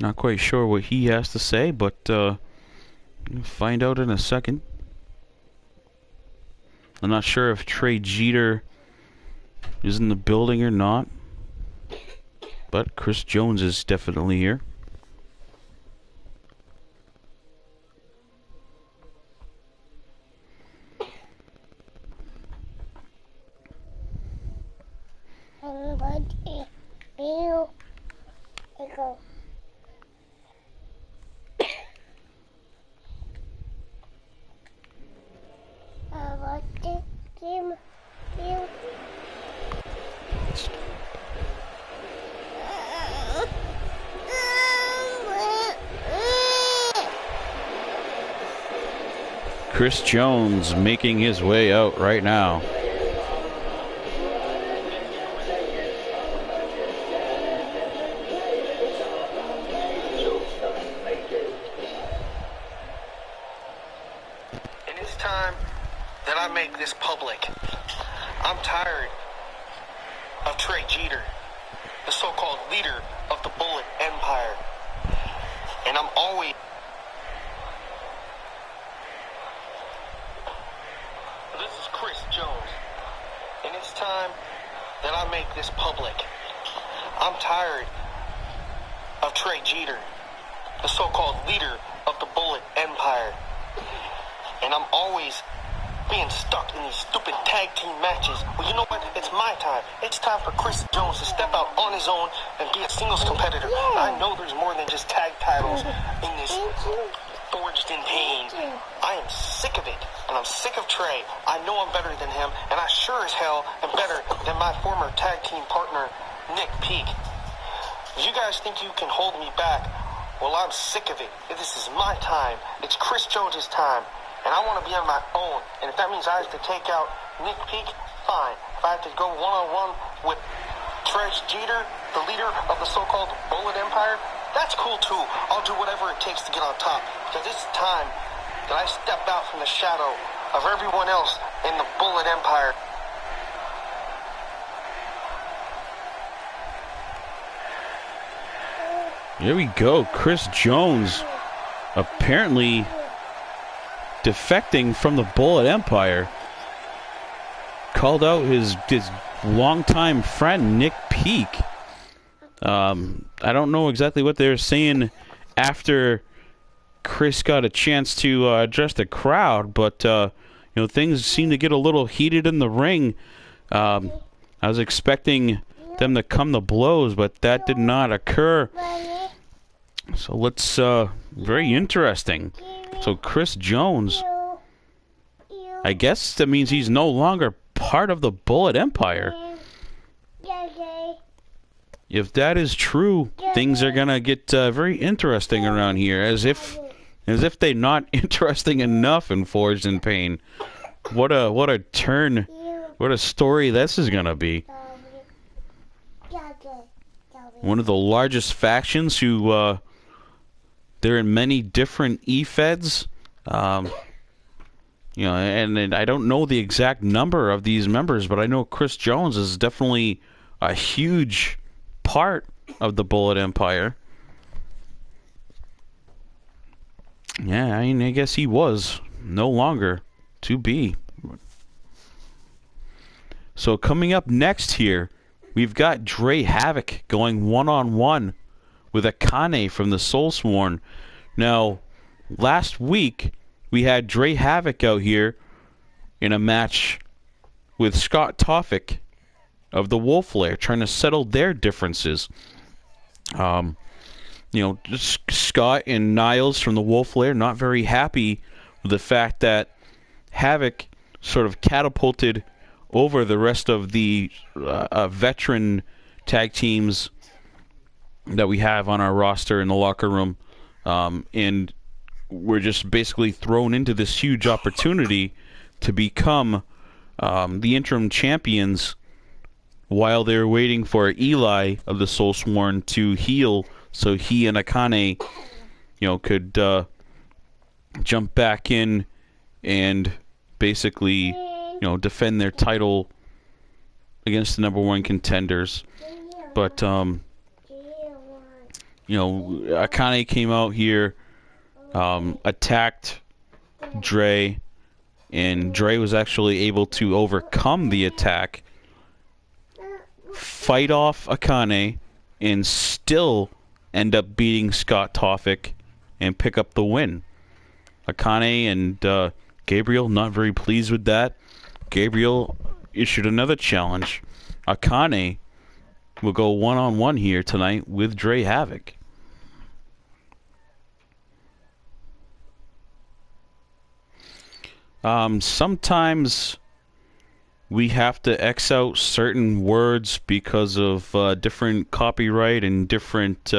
Not quite sure what he has to say, but we'll find out in a second. I'm not sure if Trey Jeter is in the building or not, but Chris Jones is definitely here. Chris Jones making his way out right now. And it's time that I make this public. I'm tired of Trey Jeter, the so-called leader of the Bullet Empire. And I'm always... This is Chris Jones, and it's time that I make this public. I'm tired of Trey Jeter, the so-called leader of the Bullet Empire. And I'm always being stuck in these stupid tag team matches. Well, you know what? It's my time. It's time for Chris Jones to step out on his own and be a singles competitor. I know there's more than just tag titles in this Forged in Pain. I am sick of it, and I'm sick of Trey. I know I'm better than him, and I sure as hell am better than my former tag team partner, Nick Peak. If you guys think you can hold me back, well, I'm sick of it. This is my time. It's Chris Jones' time. And I want to be on my own. And if that means I have to take out Nick Peak, fine. If I have to go one-on-one with Trey Jeter, the leader of the so-called Bullet Empire, that's cool too. I'll do whatever it takes to get on top. Because it's time that I step out from the shadow of everyone else in the Bullet Empire. Here we go. Chris Jones apparently defecting from the Bullet Empire. Called out his longtime friend Nick Peak. I don't know exactly what they're saying after Chris got a chance to address the crowd, but things seem to get a little heated in the ring. I was expecting them to come to blows, but that did not occur. So let's very interesting. So Chris Jones, I guess that means he's no longer part of the Bullet Empire. If that is true, things are gonna get very interesting around here. As if they're not interesting enough in Forged in Pain. What a turn! What a story this is gonna be. One of the largest factions who they're in many different E-Feds. And I don't know the exact number of these members, but I know Chris Jones is definitely a huge part of the Bullet Empire. Yeah, I guess he was no longer to be. So coming up next here, we've got Dre Havoc going one-on-one with Akane from the Soulsworn. Now, last week, we had Dre Havoc out here in a match with Scott Toffick of the Wolf Lair, trying to settle their differences. Scott and Niles from the Wolf Lair not very happy with the fact that Havoc sort of catapulted over the rest of the veteran tag teams that we have on our roster in the locker room, and we're just basically thrown into this huge opportunity to become the interim champions while they're waiting for Eli of the Soulsworn to heal, so he and Akane, could jump back in and basically, defend their title against the number one contenders. But Akane came out here, attacked Dre, and Dre was actually able to overcome the attack, fight off Akane, and still end up beating Scott Toffick and pick up the win. Akane and Gabriel not very pleased with that. Gabriel issued another challenge. Akane will go one-on-one here tonight with Dre Havoc. Sometimes we have to X out certain words because of different copyright and different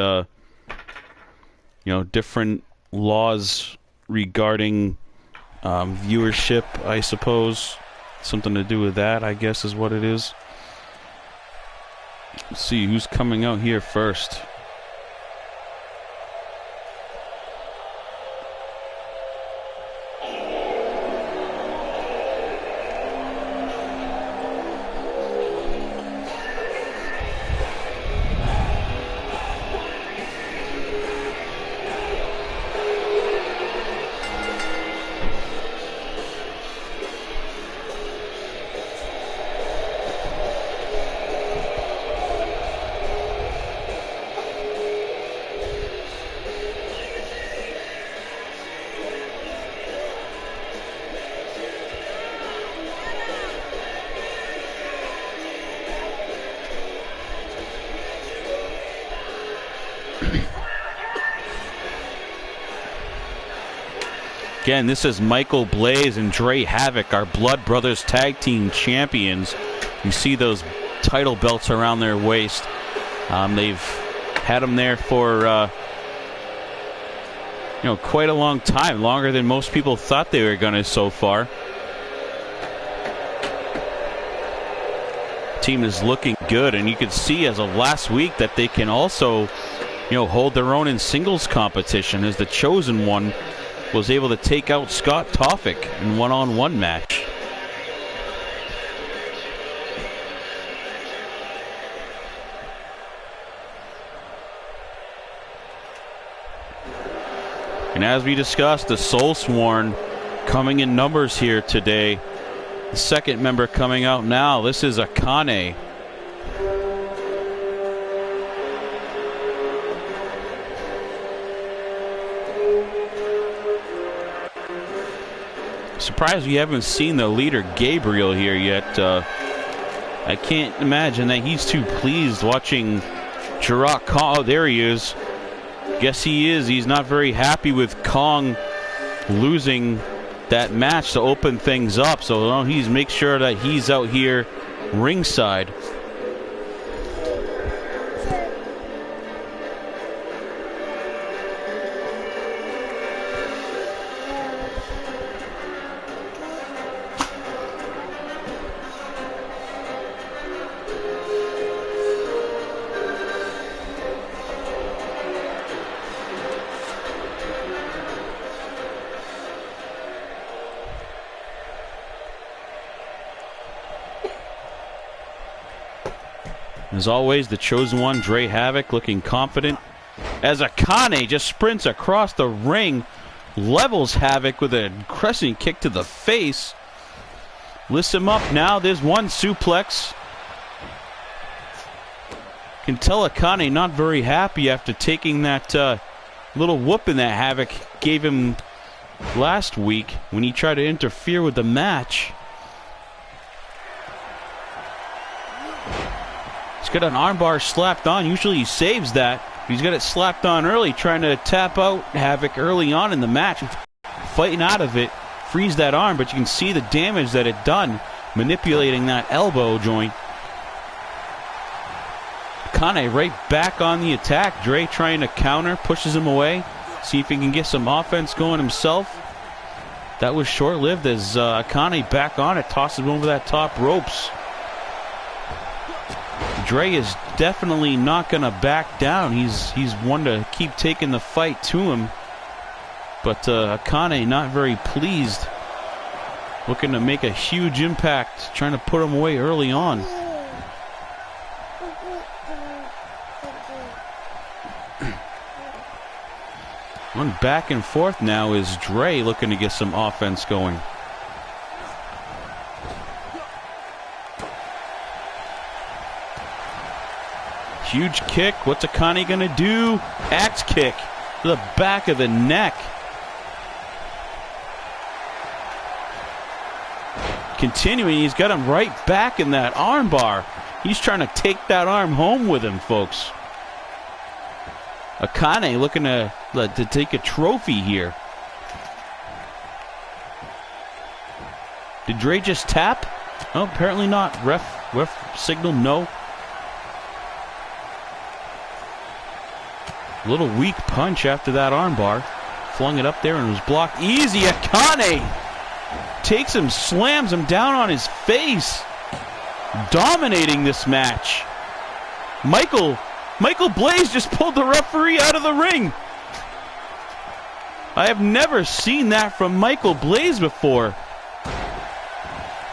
different laws regarding viewership, I suppose. Something to do with that, I guess, is what it is. Let's see who's coming out here first. Again, this is Michael Blaze and Dre Havoc, our Blood Brothers Tag Team Champions. You see those title belts around their waist. They've had them there for quite a long time, longer than most people thought they were going to so far. Team is looking good, and you can see as of last week that they can also, hold their own in singles competition, as the Chosen One was able to take out Scott Toffick in one-on-one match. And as we discussed, the Soul Sworn coming in numbers here today. The second member coming out now. This is Akane. Surprised we haven't seen the leader Gabriel here yet. I can't imagine that he's too pleased watching Jirok Kong. Oh, there he is. Guess he is. He's not very happy with Kong losing that match to open things up. So he's make sure that he's out here ringside. As always, the Chosen One, Dre Havoc, looking confident. As Akane just sprints across the ring, levels Havoc with a crescent kick to the face. Lifts him up now. There's one suplex. Can tell Akane not very happy after taking that little whooping that Havoc gave him last week when he tried to interfere with the match. He's got an armbar slapped on. Usually he saves that. He's got it slapped on early, trying to tap out Havoc early on in the match. Fighting out of it, frees that arm, but you can see the damage that it done, manipulating that elbow joint. Akane right back on the attack. Dre trying to counter, pushes him away. See if he can get some offense going himself. That was short-lived as Akane back on it, tosses him over that top ropes. Dre is definitely not going to back down. He's one to keep taking the fight to him. But Akane not very pleased. Looking to make a huge impact, trying to put him away early on. One back and forth now is Dre looking to get some offense going. Huge kick. What's Akane going to do? Axe kick to the back of the neck. Continuing, he's got him right back in that arm bar. He's trying to take that arm home with him, folks. Akane looking to take a trophy here. Did Dre just tap? Oh, apparently not. Ref signal no. A little weak punch after that armbar. Flung it up there and was blocked. Easy. Akane takes him, slams him down on his face. Dominating this match. Michael Blaze just pulled the referee out of the ring. I have never seen that from Michael Blaze before.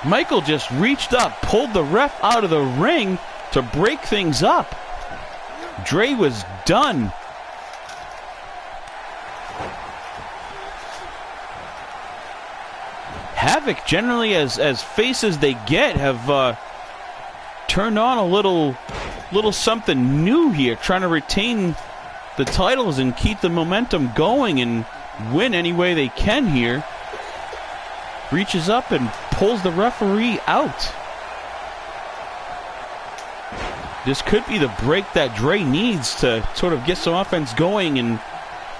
Michael just reached up, pulled the ref out of the ring to break things up. Dre was done. Havoc, generally as face as they get, have turned on a little something new here, trying to retain the titles and keep the momentum going and win any way they can here. Reaches up and pulls the referee out. This could be the break that Dre needs to sort of get some offense going and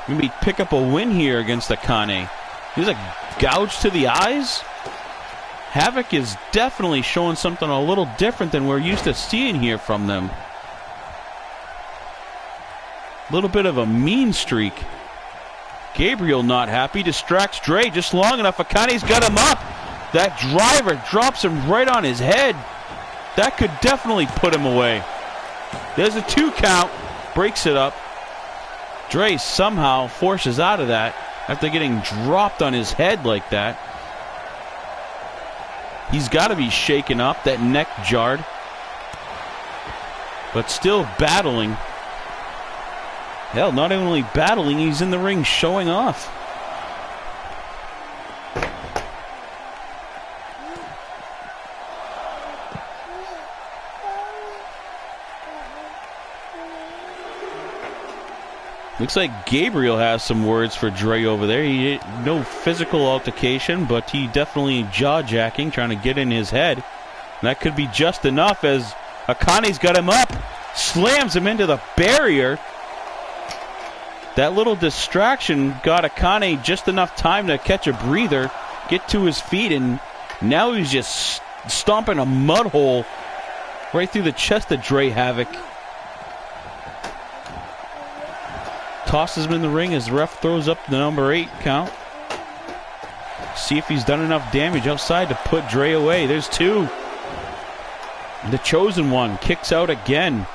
maybe pick up a win here against Akane. He's a gouge to the eyes. Havoc is definitely showing something a little different than we're used to seeing here from them. A little bit of a mean streak. Gabriel not happy, distracts Dre just long enough. Akane's got him up. That driver drops him right on his head. That could definitely put him away. There's a 2 count, breaks it up. Dre somehow forces out of that after getting dropped on his head like that. He's got to be shaken up, that neck jarred. But still battling. Hell, not only battling, he's in the ring showing off. Looks like Gabriel has some words for Dre over there. No physical altercation, but he definitely jaw-jacking, trying to get in his head. And that could be just enough as Akane's got him up, slams him into the barrier. That little distraction got Akane just enough time to catch a breather, get to his feet, and now he's just stomping a mud hole right through the chest of Dre Havoc. Tosses him in the ring as the ref throws up the number 8 count. See if he's done enough damage outside to put Dre away. There's 2. The chosen one kicks out again.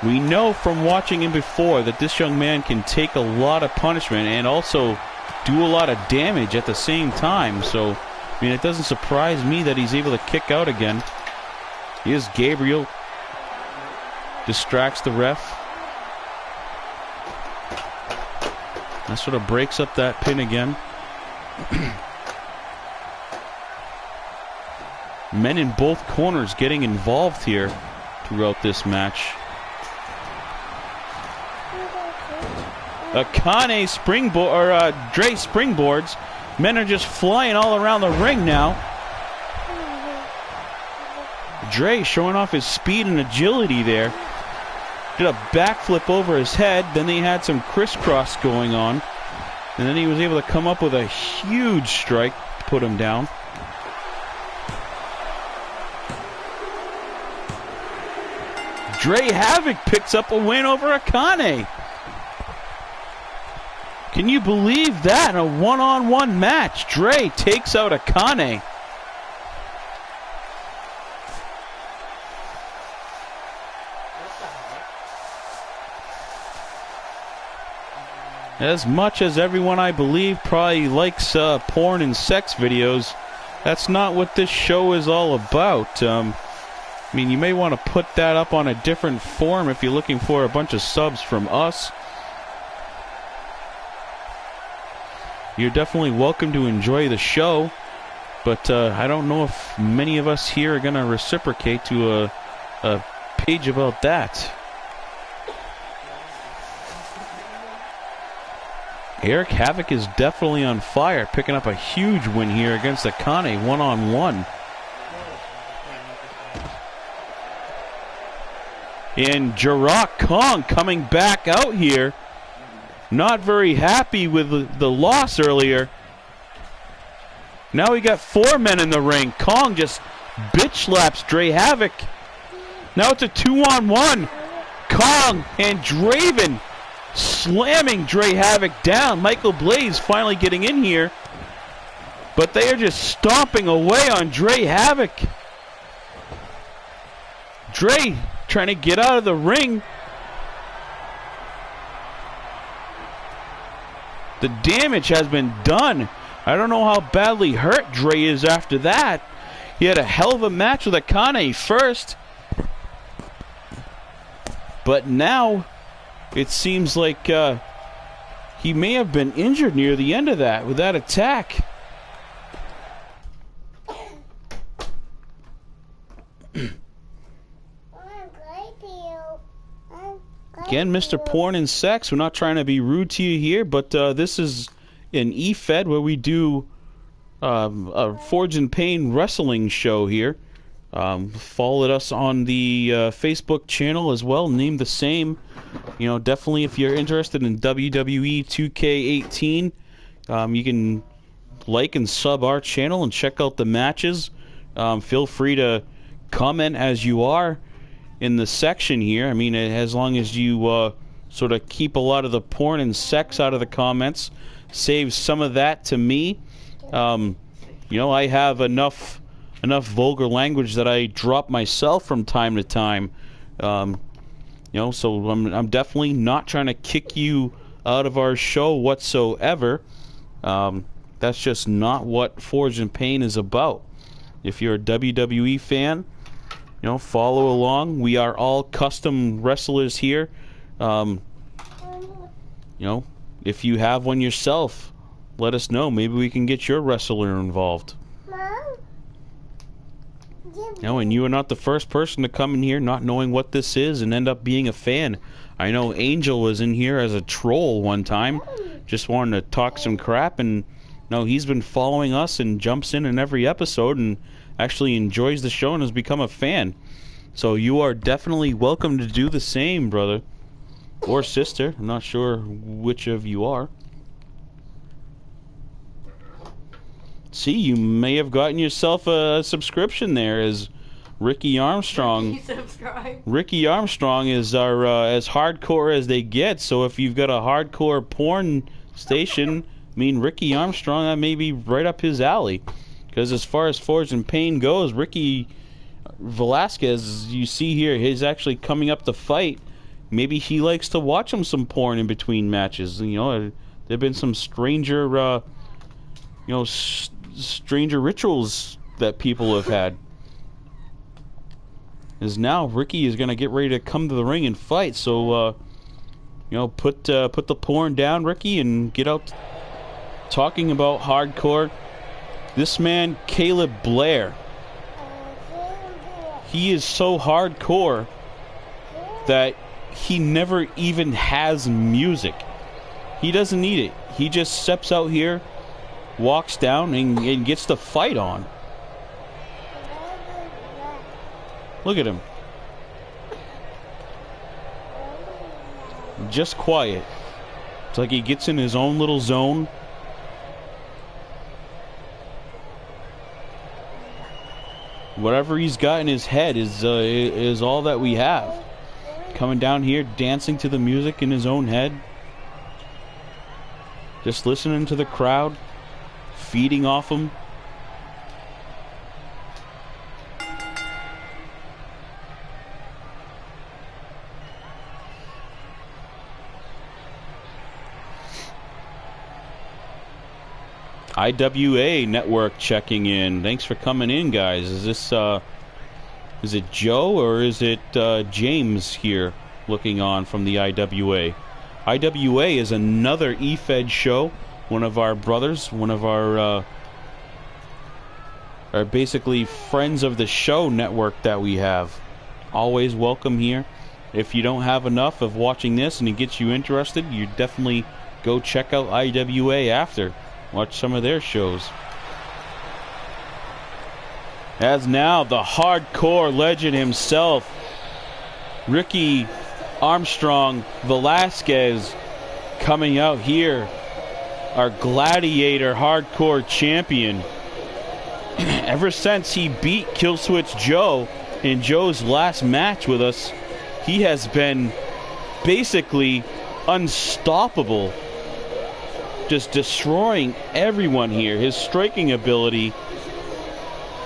We know from watching him before that this young man can take a lot of punishment and also do a lot of damage at the same time. So, I mean, it doesn't surprise me that he's able to kick out again. Here's Gabriel. Distracts the ref. That sort of breaks up that pin again. Men in both corners getting involved here throughout this match. Akane springboard, or Dre springboards. Men are just flying all around the ring now. Dre showing off his speed and agility there. Did a backflip over his head. Then they had some crisscross going on. And then he was able to come up with a huge strike to put him down. Dre Havoc picks up a win over Akane. Can you believe that in a one-on-one match? Dre takes out Akane. As much as everyone, I believe, probably likes porn and sex videos, that's not what this show is all about. I mean, you may want to put that up on a different form if you're looking for a bunch of subs from us. You're definitely welcome to enjoy the show, but I don't know if many of us here are going to reciprocate to a page about that. Eric Havoc is definitely on fire, picking up a huge win here against Akane one-on-one. And Jirok Kong coming back out here. Not very happy with the loss earlier. Now we got 4 men in the ring. Kong just bitch slaps Dre Havoc. Now it's a 2-on-1. Kong and Draven slamming Dre Havoc down. Michael Blaze finally getting in here. But they are just stomping away on Dre Havoc. Dre trying to get out of the ring. The damage has been done. I don't know how badly hurt Dre is after that. He had a hell of a match with Akane first. But now it seems like he may have been injured near the end of that with that attack. Again, Mr. Porn and Sex, we're not trying to be rude to you here, but this is an E-Fed where we do a Forge and Pain wrestling show here. Follow us on the Facebook channel as well, named the same. You know, definitely if you're interested in WWE 2K18, you can like and sub our channel and check out the matches. Feel free to comment as you are in the section here. I mean, as long as you sort of keep a lot of the porn and sex out of the comments, save some of that to me. You know, I have enough vulgar language that I drop myself from time to time. You know, so I'm definitely not trying to kick you out of our show whatsoever. That's just not what Forge and Pain is about. If you're a WWE fan, you know, follow along. We are all custom wrestlers here. You know, if you have one yourself, let us know. Maybe we can get your wrestler involved. You know, and you are not the first person to come in here not knowing what this is and end up being a fan. I know Angel was in here as a troll one time, just wanting to talk some crap, and no, he's been following us and jumps in every episode and actually enjoys the show and has become a fan. So you are definitely welcome to do the same, brother or sister. I'm not sure which of you are. See, you may have gotten yourself a subscription there as Ricky Armstrong. Ricky Armstrong is our as hardcore as they get. So if you've got a hardcore porn station, I mean, Ricky Armstrong, that may be right up his alley. Because as far as Forge and Pain goes, Ricky Velasquez, you see here, he's actually coming up to fight. Maybe he likes to watch him some porn in between matches. You know, there have been some stranger, stranger rituals that people have had. Is now Ricky is going to get ready to come to the ring and fight. So, put the porn down, Ricky, and get out talking about hardcore. This man, Caleb Blair, he is so hardcore that he never even has music. He doesn't need it. He just steps out here, walks down, and gets the fight on. Look at him. Just quiet. It's like he gets in his own little zone. Whatever he's got in his head is all that we have. Coming down here, dancing to the music in his own head. Just listening to the crowd. Feeding off him. IWA Network checking in. Thanks for coming in, guys. Is this Is it Joe or is it James here looking on from the IWA? IWA is another E-Fed show. One of our brothers, one of our basically friends of the show network that we have. Always welcome here. If you don't have enough of watching this and it gets you interested, you definitely go check out IWA after. Watch some of their shows. As now, the hardcore legend himself, Ricky Armstrong Velasquez, coming out here. Our Gladiator hardcore champion. Ever since he beat Killswitch Joe in Joe's last match with us, he has been basically unstoppable. Just destroying everyone here. His striking ability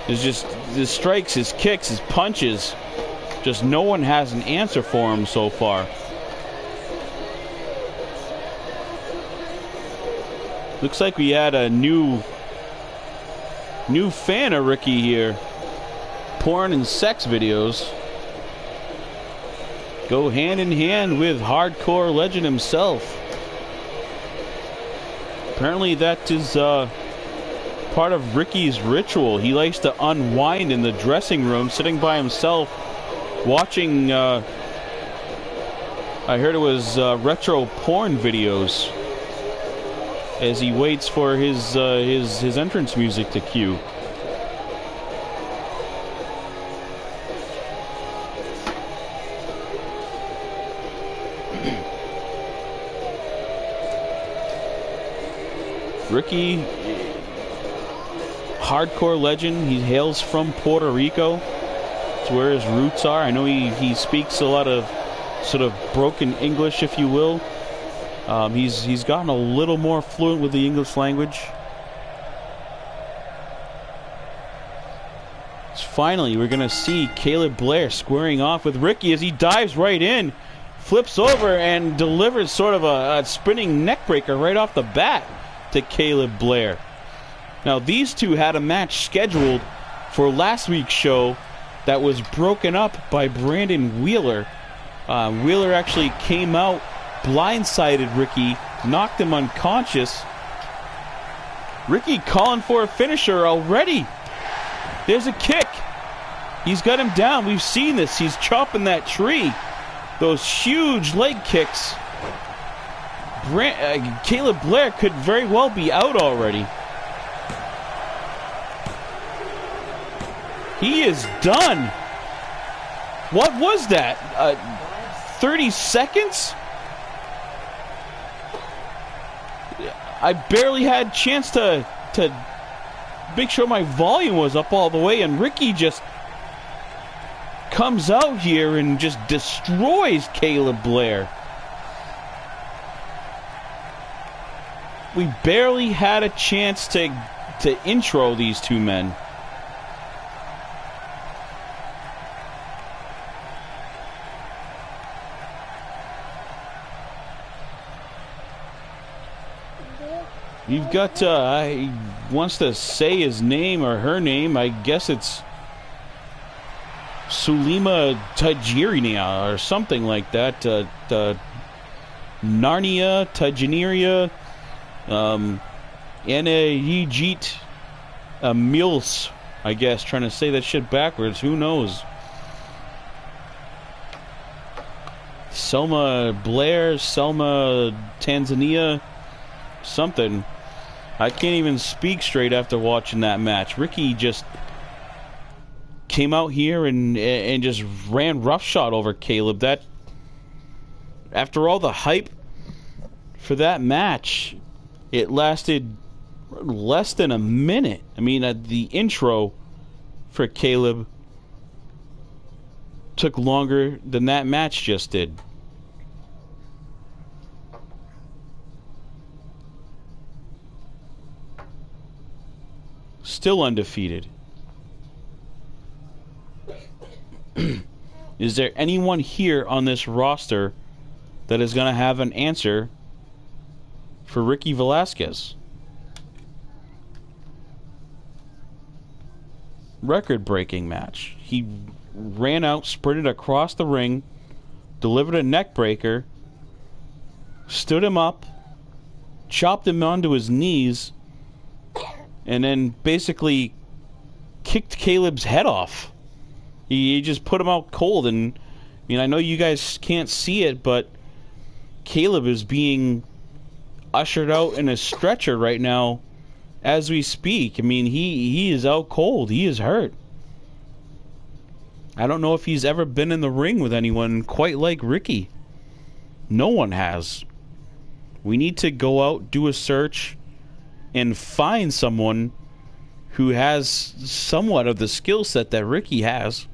is just his strikes, his kicks, his punches. Just no one has an answer for him so far. Looks like we had a new fan of Ricky here. Porn and sex videos go hand in hand with hardcore legend himself. Apparently that is part of Ricky's ritual. He likes to unwind in the dressing room, sitting by himself, watching, I heard it was retro porn videos, as he waits for his entrance music to cue. Ricky, hardcore legend. He hails from Puerto Rico. It's where his roots are. I know he speaks a lot of sort of broken English, if you will. He's gotten a little more fluent with the English language. Finally, we're going to see Caleb Blair squaring off with Ricky as he dives right in, flips over, and delivers sort of a spinning neckbreaker right off the bat to Caleb Blair. Now, these two had a match scheduled for last week's show that was broken up by Brandon Wheeler. Wheeler actually came out, blindsided Ricky, knocked him unconscious. Ricky calling for a finisher already. There's a kick. He's got him down. We've seen this. He's chopping that tree. Those huge leg kicks. Caleb Blair could very well be out already. He is done. What was that? 30 seconds? I barely had a chance to make sure my volume was up all the way, and Ricky just comes out here and just destroys Caleb Blair. We barely had a chance to intro these two men. You've got, he wants to say his name or her name. I guess it's Sulima Tajirinia or something like that. Narnia, Tajineria, Anayijit Mils, I guess. Trying to say that shit backwards. Who knows? Selma Blair, Selma Tanzania, something. I can't even speak straight after watching that match. Ricky just came out here and just ran roughshod over Caleb. That, after all the hype for that match, it lasted less than a minute. I mean, the intro for Caleb took longer than that match just did. Still undefeated. Is there anyone here on this roster that is going to have an answer for Ricky Velasquez? Record-breaking match. He ran out, sprinted across the ring, delivered a neck breaker, stood him up, chopped him onto his knees, and then basically kicked Caleb's head off. He just put him out cold. And I mean, I know you guys can't see it, but Caleb is being ushered out in a stretcher right now as we speak. I mean, he is out cold. He is hurt. I don't know if he's ever been in the ring with anyone quite like Ricky. No one has. We need to go out, do a search, and find someone who has somewhat of the skill set that Ricky has.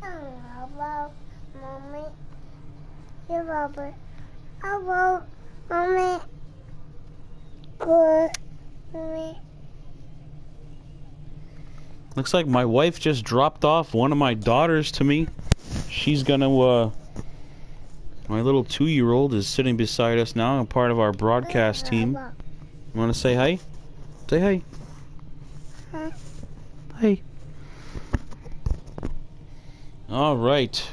Hello, Mommy. You're Robert. Hello, Mommy. Good. Mommy. Looks like my wife just dropped off one of my daughters to me. She's gonna, my little 2-year-old is sitting beside us now, a part of our broadcast team. You wanna say hi? Say hi. Huh? Hi. Alright.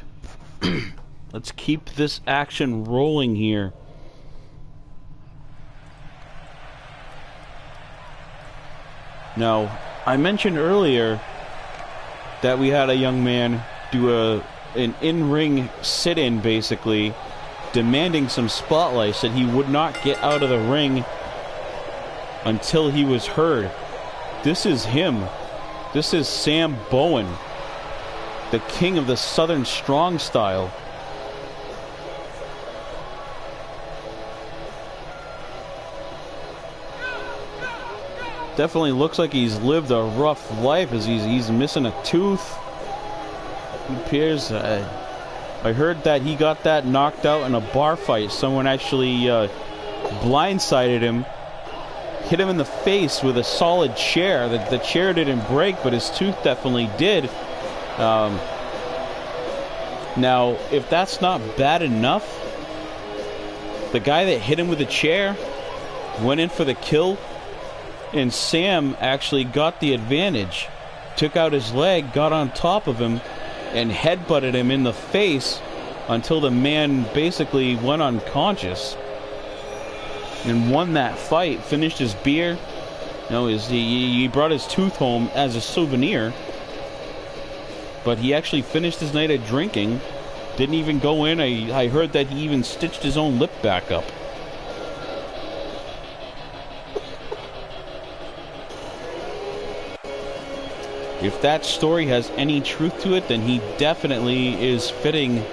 Let's keep this action rolling here. Now, I mentioned earlier that we had a young man do an in-ring sit-in, basically, demanding some spotlight. Said he would not get out of the ring until he was heard. This is him. This is Sam Bowen, the king of the Southern Strong Style. Definitely looks like he's lived a rough life, as he's missing a tooth. It appears. I heard that he got that knocked out in a bar fight. Someone actually blindsided him, hit him in the face with a solid chair. The chair didn't break, but his tooth definitely did. Now, if that's not bad enough, the guy that hit him with the chair went in for the kill, and Sam actually got the advantage. Took out his leg, got on top of him, and headbutted him in the face until the man basically went unconscious. And won that fight, finished his beer. He brought his tooth home as a souvenir. But he actually finished his night of drinking. Didn't even go in. I heard that he even stitched his own lip back up. If that story has any truth to it, then he definitely is fitting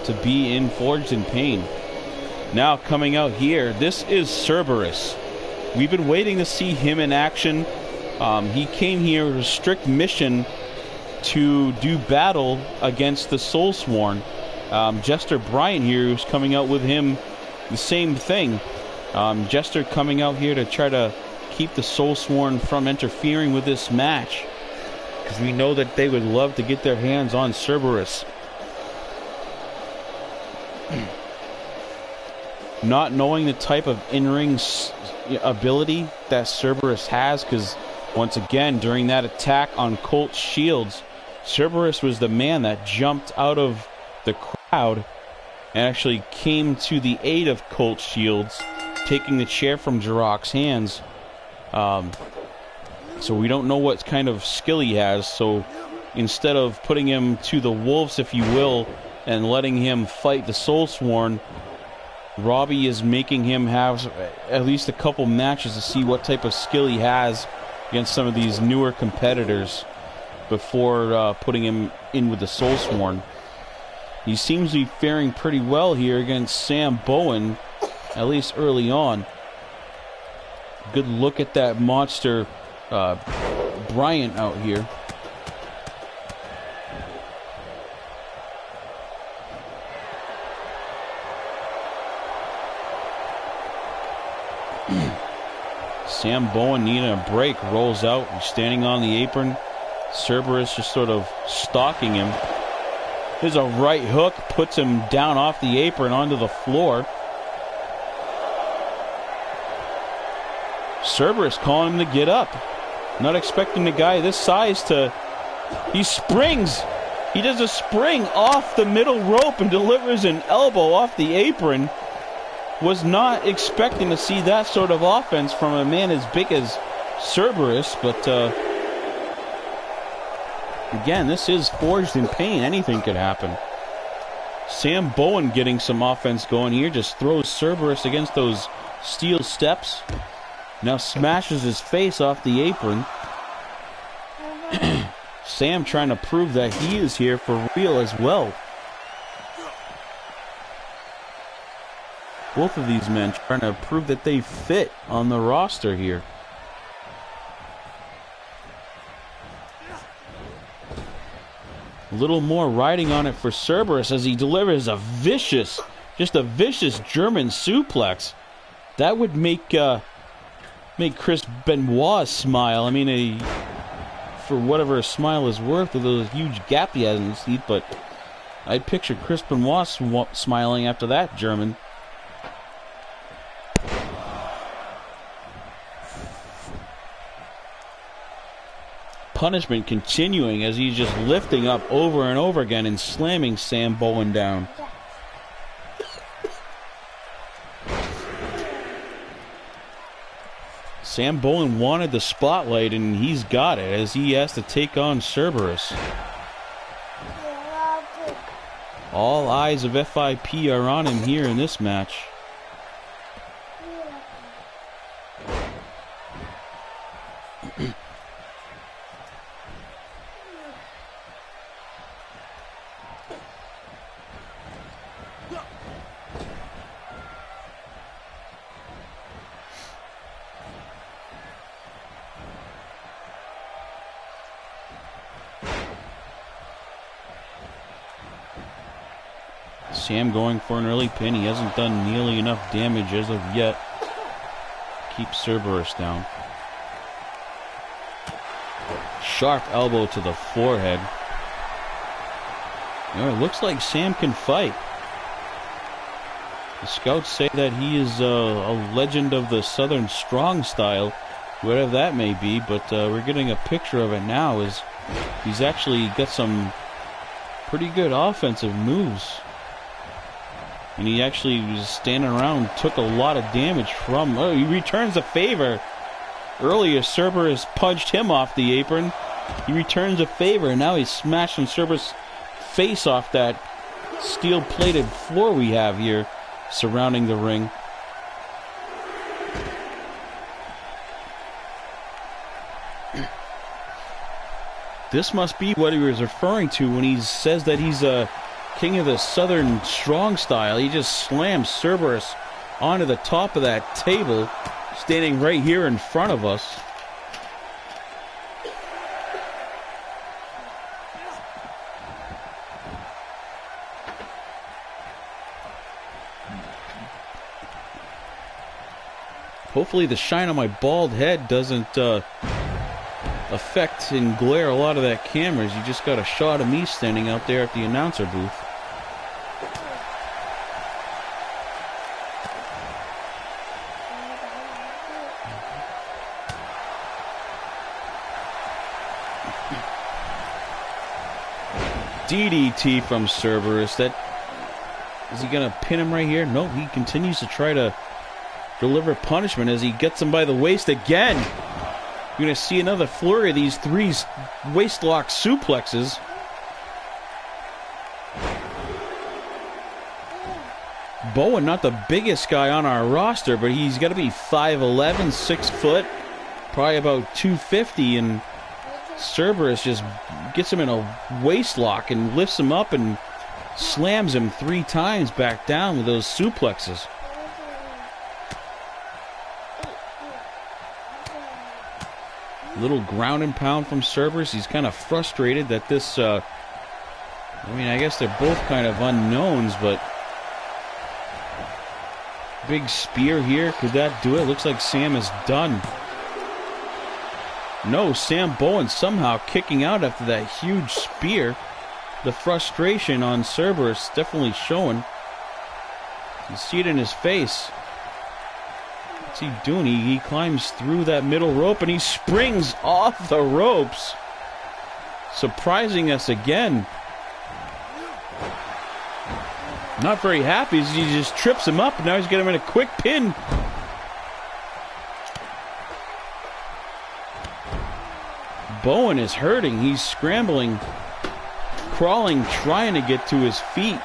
to be in Forged in Pain. Now coming out here, this is Cerberus. We've been waiting to see him in action. He came here with a strict mission to do battle against the Soulsworn. Jester Bryant here, who's coming out with him, the same thing. Jester coming out here to try to keep the Soulsworn from interfering with this match, because we know that they would love to get their hands on Cerberus. Not knowing the type of in-ring ability that Cerberus has, because once again, during that attack on Colt's Shields, Cerberus was the man that jumped out of the crowd and actually came to the aid of Colt's Shields, taking the chair from Jirok's hands. So we don't know what kind of skill he has. So instead of putting him to the wolves, if you will, and letting him fight the Soulsworn, Robbie is making him have at least a couple matches to see what type of skill he has against some of these newer competitors before putting him in with the Soulsworn. He seems to be faring pretty well here against Sam Bowen, at least early on. Good look at that monster Bryant out here. Sam Bowen needing a break, rolls out, and standing on the apron. Cerberus just sort of stalking him. There's a right hook, puts him down off the apron onto the floor. Cerberus calling him to get up. Not expecting the guy this size to... He springs. He does a spring off the middle rope and delivers an elbow off the apron. Was not expecting to see that sort of offense from a man as big as Cerberus, but again, this is forged in pain. Anything could happen. Sam Bowen getting some offense going here. Just throws Cerberus against those steel steps. Now smashes his face off the apron. Sam trying to prove that he is here for real as well. Both of these men trying to prove that they fit on the roster here. A little more riding on it for Cerberus as he delivers a vicious, just a vicious German suplex. That would make Chris Benoit smile. I mean, for whatever a smile is worth with a huge gap he has in his teeth, but I'd picture Chris Benoit smiling after that German. Punishment continuing as he's just lifting up over and over again and slamming Sam Bowen down. Sam Bowen wanted the spotlight and he's got it as he has to take on Cerberus. All eyes of FIP are on him here in this match. Sam going for an early pin. He hasn't done nearly enough damage as of yet. Keep Cerberus down. Sharp elbow to the forehead. You know, it looks like Sam can fight. The scouts say that he is a legend of the Southern Strong style, whatever that may be, but we're getting a picture of it now as he's actually got some pretty good offensive moves. And he actually was standing around, took a lot of damage from... Oh, he returns a favor. Earlier, Cerberus punched him off the apron. He returns a favor, and now he's smashing Cerberus' face off that steel-plated floor we have here surrounding the ring. This must be what he was referring to when he says that he's a... king of the Southern Strong style. He just slams Cerberus onto the top of that table, standing right here in front of us. Hopefully the shine on my bald head doesn't affect and glare a lot of that cameras. You just got a shot of me standing out there at the announcer booth. DDT from Cerberus. That is he gonna pin him right here? No, he continues to try to deliver punishment as he gets him by the waist again. You're going to see another flurry of these three waist-lock suplexes. Bowen, not the biggest guy on our roster, but he's got to be 5'11", 6 foot, probably about 250, and Cerberus just gets him in a waist lock and lifts him up and slams him 3 times back down with those suplexes. Little ground and pound from Cerberus. He's kind of frustrated that this, I mean, I guess they're both kind of unknowns, but big spear here. Could that do it? Looks like Sam is done. No, Sam Bowen somehow kicking out after that huge spear. the frustration on Cerberus definitely showing. You see it in his face. What's he doing? He climbs through that middle rope and he springs off the ropes. Surprising us again. Not very happy as he just trips him up. Now he's got him in a quick pin. Bowen is hurting. He's scrambling, crawling, trying to get to his feet.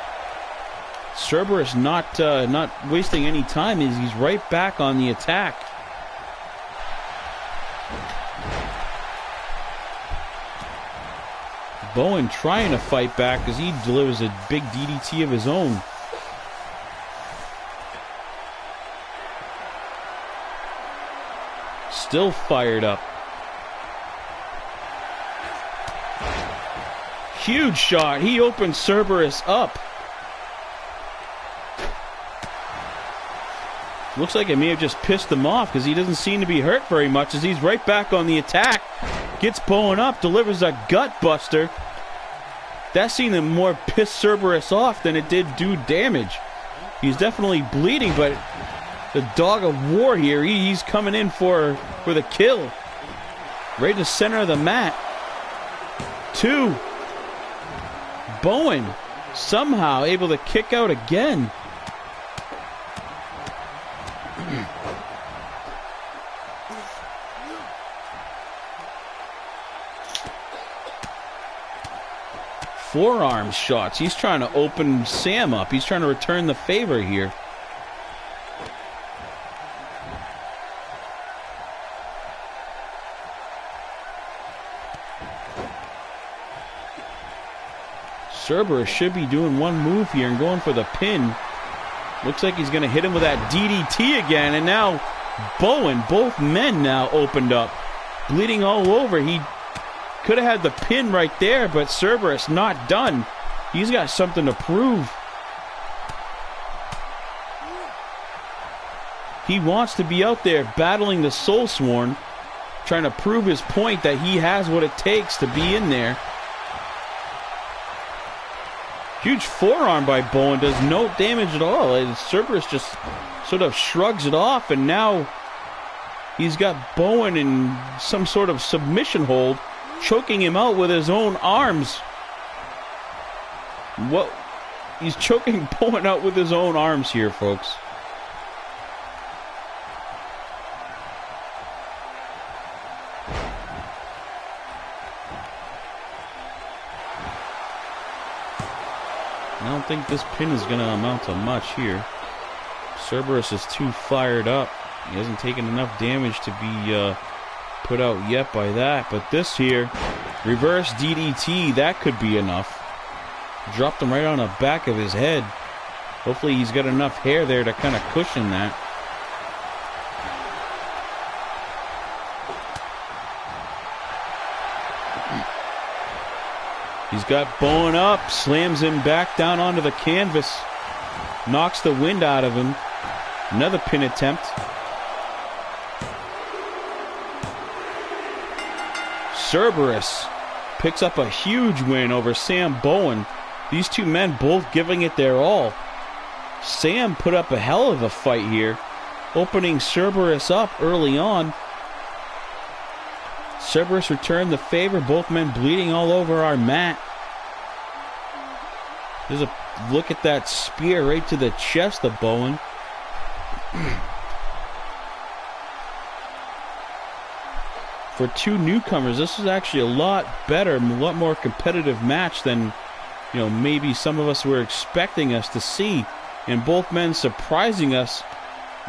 Cerberus not wasting any time. He's right back on the attack. Bowen trying to fight back as he delivers a big DDT of his own. Still fired up. Huge shot. He opens Cerberus up. Looks like it may have just pissed him off because he doesn't seem to be hurt very much as he's right back on the attack. Gets Bowen up, delivers a gut buster. That seemed to more piss Cerberus off than it did do damage. He's definitely bleeding, but the dog of war here, he's coming in for the kill. Right in the center of the mat. 2. Bowen somehow able to kick out again. Forearm shots. He's trying to open Sam up. He's trying to return the favor here. Cerberus should be doing one move here and going for the pin. Looks like he's going to hit him with that DDT again. And now Bowen, both men now opened up. Bleeding all over. He could have had the pin right there, but Cerberus not done. He's got something to prove. He wants to be out there battling the Soul Sworn, trying to prove his point that he has what it takes to be in there. Huge forearm by Bowen, does no damage at all. And Cerberus just sort of shrugs it off, and now he's got Bowen in some sort of submission hold, choking him out with his own arms. What? He's choking Bowen out with his own arms here, folks. I don't think this pin is going to amount to much here. Cerberus is too fired up. He hasn't taken enough damage to be put out yet by that. But this here, reverse DDT, that could be enough. Dropped him right on the back of his head. Hopefully he's got enough hair there to kind of cushion that. He's got Bowen up, slams him back down onto the canvas, knocks the wind out of him. Another pin attempt. Cerberus picks up a huge win over Sam Bowen. These two men both giving it their all. Sam put up a hell of a fight here, opening Cerberus up early on. Cerberus returned the favor, both men bleeding all over our mat. There's a look at that spear right to the chest of Bowen. For two newcomers, this is actually a lot better, a lot more competitive match than, maybe some of us were expecting us to see. And both men surprising us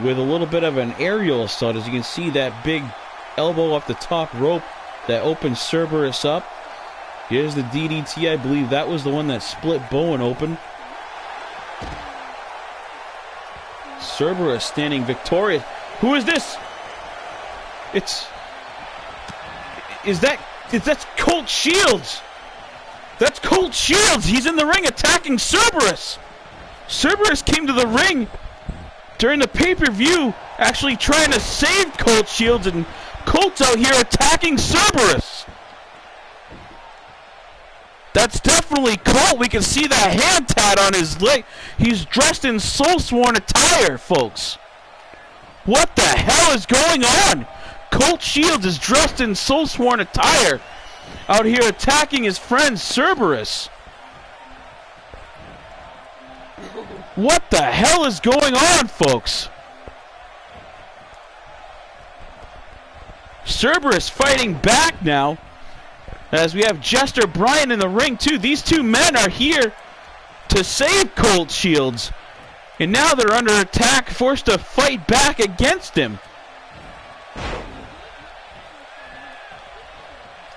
with a little bit of an aerial assault. As you can see, that big elbow off the top rope that opens Cerberus up. Here's the DDT. I believe that was the one that split Bowen open. Cerberus standing victorious. Who is this? That's Colt Shields. That's Colt Shields. He's in the ring attacking Cerberus. Cerberus came to the ring during the pay-per-view actually trying to save Colt Shields, and Colt's out here attacking Cerberus. That's definitely Colt. We can see that hand tat on his leg. He's dressed in Soulsworn attire, folks. What the hell is going on? Colt Shields is dressed in Soulsworn attire out here attacking his friend Cerberus. What the hell is going on, folks? Cerberus fighting back now, as we have Jester Bryan in the ring too. These two men are here to save Colt Shields, and now they're under attack, forced to fight back against him.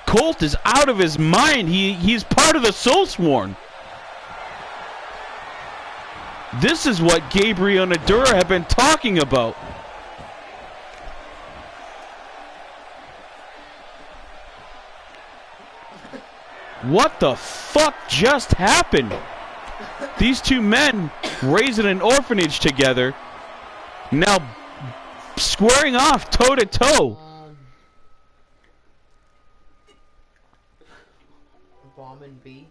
Colt is out of his mind. He's part of the Soulsworn. This is what Gabriel and Adura have been talking about. What the fuck just happened? These two men raising an orphanage together, now squaring off toe to toe. Bomb and B.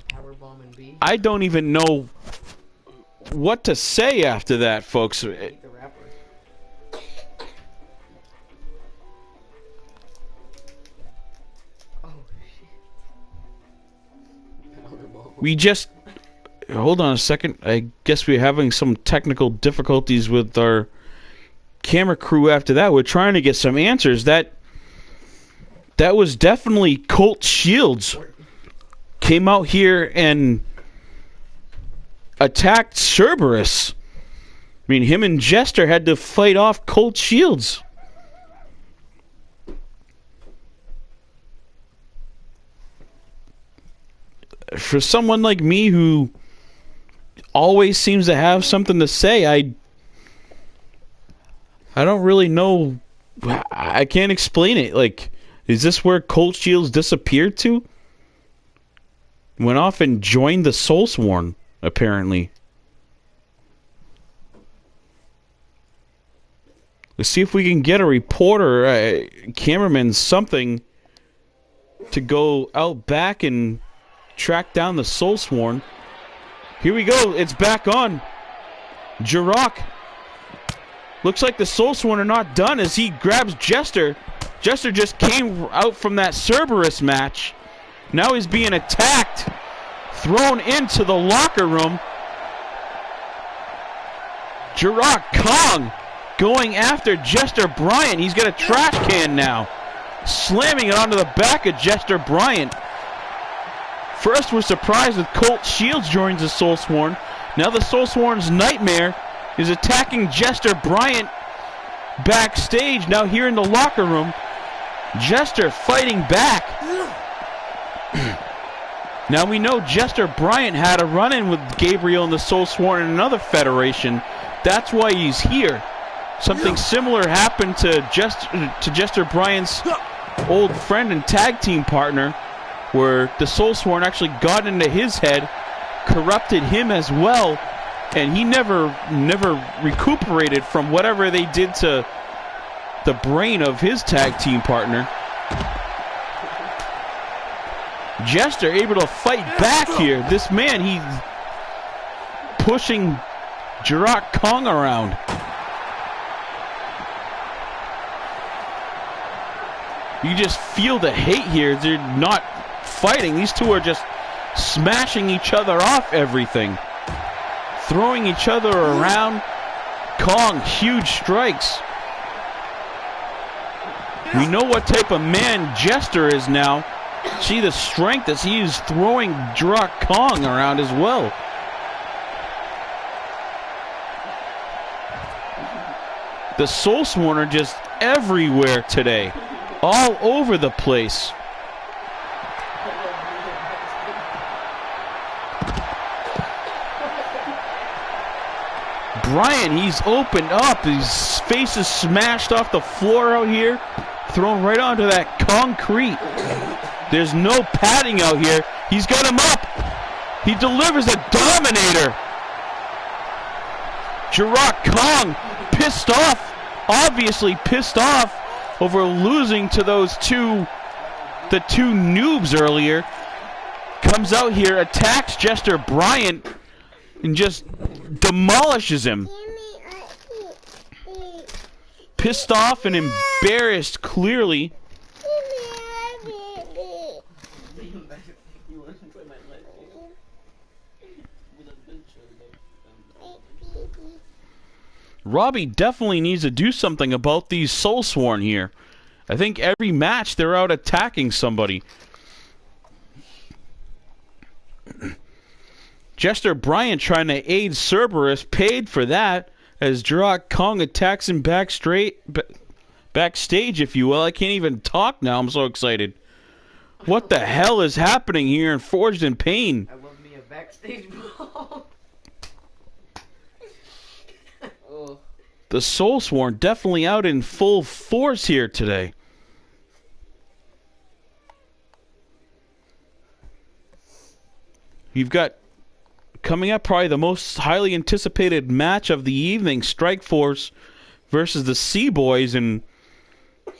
Power bomb and B. I don't even know what to say after that, folks. Meet the rapper. Oh shit. Power bomb. We just... Hold on a second. I guess we're having some technical difficulties with our camera crew after that. We're trying to get some answers. That was definitely Colt Shields. Came out here and attacked Cerberus. I mean, him and Jester had to fight off Colt Shields. For someone like me who always seems to have something to say, I don't really know. I can't explain it. Like, is this where Colt Shields disappeared to? Went off and joined the Soulsworn, apparently. Let's see if we can get a reporter, cameraman, something to go out back and track down the Soulsworn. Here we go. It's back on. Jirok. Looks like the Soulsworn are not done as he grabs Jester. Jester just came out from that Cerberus match. Now he's being attacked, thrown into the locker room. Jirok Kong going after Jester Bryan. He's got a trash can now, slamming it onto the back of Jester Bryan. First, we're surprised with Colt Shields joins the Soulsworn. Now the Soulsworn's Nightmare is attacking Jester Bryan backstage. Now here in the locker room, Jester fighting back. Now we know Jester Bryan had a run-in with Gabriel and the Soulsworn in another federation. That's why he's here. Something similar happened to Jester Bryan's old friend and tag team partner, where the Soulsworn actually got into his head, corrupted him as well, and he never recuperated from whatever they did to the brain of his tag team partner. Jester able to fight back here. This man, he's pushing Jirok Kong around. You just feel the hate here. They're not fighting. These two are just smashing each other off everything. Throwing each other around. Kong, huge strikes. We know what type of man Jester is now. See the strength as he is throwing Jirok Kong around as well. The Soulsworn are just everywhere today. All over the place. Bryan, he's opened up. His face is smashed off the floor out here. Thrown right onto that concrete. There's no padding out here. He's got him up. He delivers a Dominator. Jirok Kong pissed off. Obviously pissed off over losing to those two the two noobs earlier, comes out here, attacks Jester Bryant, and just demolishes him. Pissed off and embarrassed, clearly. Robbie definitely needs to do something about these Soulsworn here. I think every match they're out attacking somebody. Jester Bryant trying to aid Cerberus, paid for that, as Jirok Kong attacks him backstage, if you will. I can't even talk now, I'm so excited. What the hell is happening here in Forged in Pain? I love me a backstage ball. Oh. The Soulsworn definitely out in full force here today. You've got coming up probably the most highly anticipated match of the evening, Strikeforce versus the Sea-Boys, and I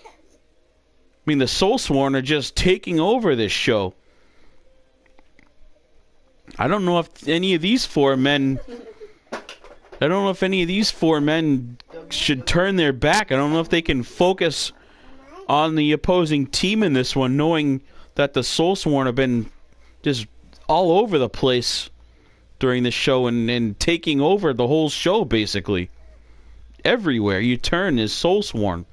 mean the Soulsworn are just taking over this show. I don't know if any of these four men should turn their back. I don't know if they can focus on the opposing team in this one, knowing that the Soulsworn have been just all over the place during the show and taking over the whole show, basically. Everywhere you turn is Soulsworn.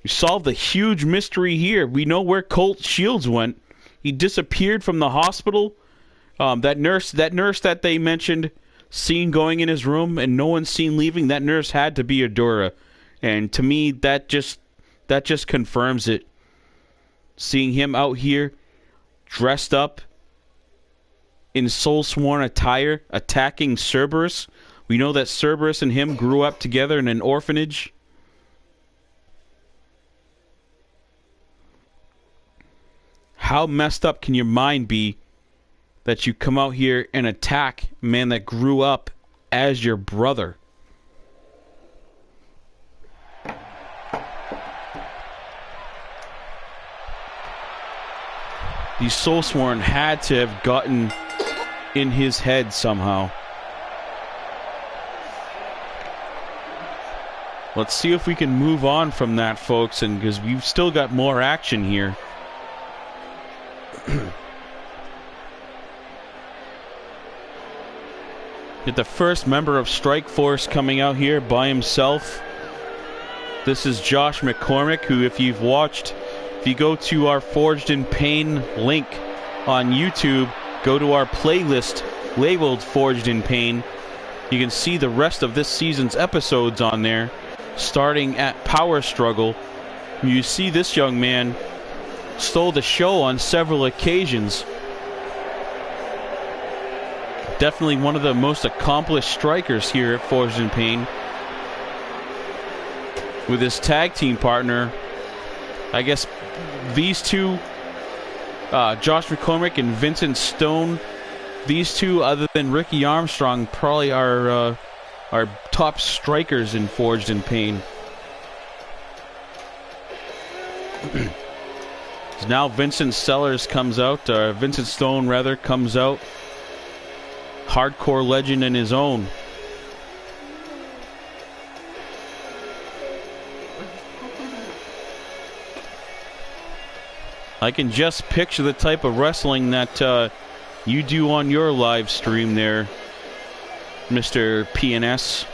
We solved the huge mystery here. We know where Colt Shields went. He disappeared from the hospital. That nurse that they mentioned, seen going in his room and no one seen leaving, that nurse had to be Adora. And to me, that just confirms it. Seeing him out here, dressed up in Soulsworn attire, attacking Cerberus. We know that Cerberus and him grew up together in an orphanage. How messed up can your mind be that you come out here and attack a man that grew up as your brother? These Soulsworn had to have gotten in his head somehow. Let's see if we can move on from that, folks, and because we've still got more action here. Get the first member of Strikeforce coming out here by himself. This is Josh McCormick, who, if you've watched, if you go to our Forged in Pain link on YouTube, go to our playlist labeled Forged in Pain. You can see the rest of this season's episodes on there, starting at Power Struggle. You see this young man stole the show on several occasions. Definitely one of the most accomplished strikers here at Forged in Pain. With his tag team partner, I guess these two, Josh McCormick and Vincent Stone, these two, other than Ricky Armstrong, probably are top strikers in Forged in Pain. Now Vincent Stone comes out. Hardcore legend in his own. I can just picture the type of wrestling that you do on your live stream there, Mr. PNS.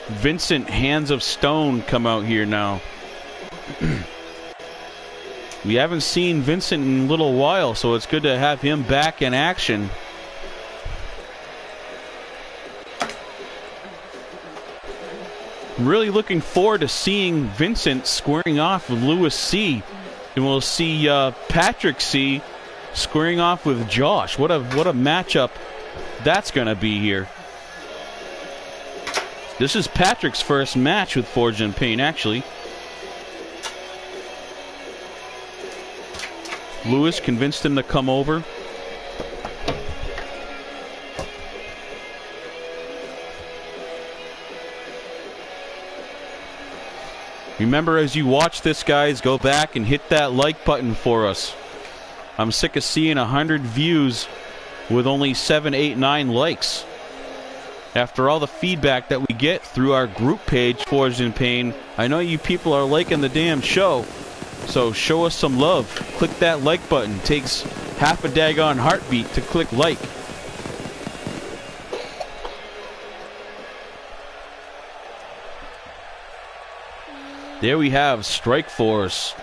Vincent Hands of Stone come out here now. We haven't seen Vincent in a little while, so it's good to have him back in action. Really looking forward to seeing Vincent squaring off with Lewis C. And we'll see Patrick C. squaring off with Josh. What a matchup that's going to be here. This is Patrick's first match with Forged in Pain, actually. Lewis convinced him to come over. Remember, as you watch this, guys, go back and hit that like button for us. I'm sick of seeing 100 views with only 7, 8, 9 likes. After all the feedback that we get through our group page, Forged in Pain, I know you people are liking the damn show. So show us some love. Click that like button. Takes half a daggone heartbeat to click like. There we have Strike Force,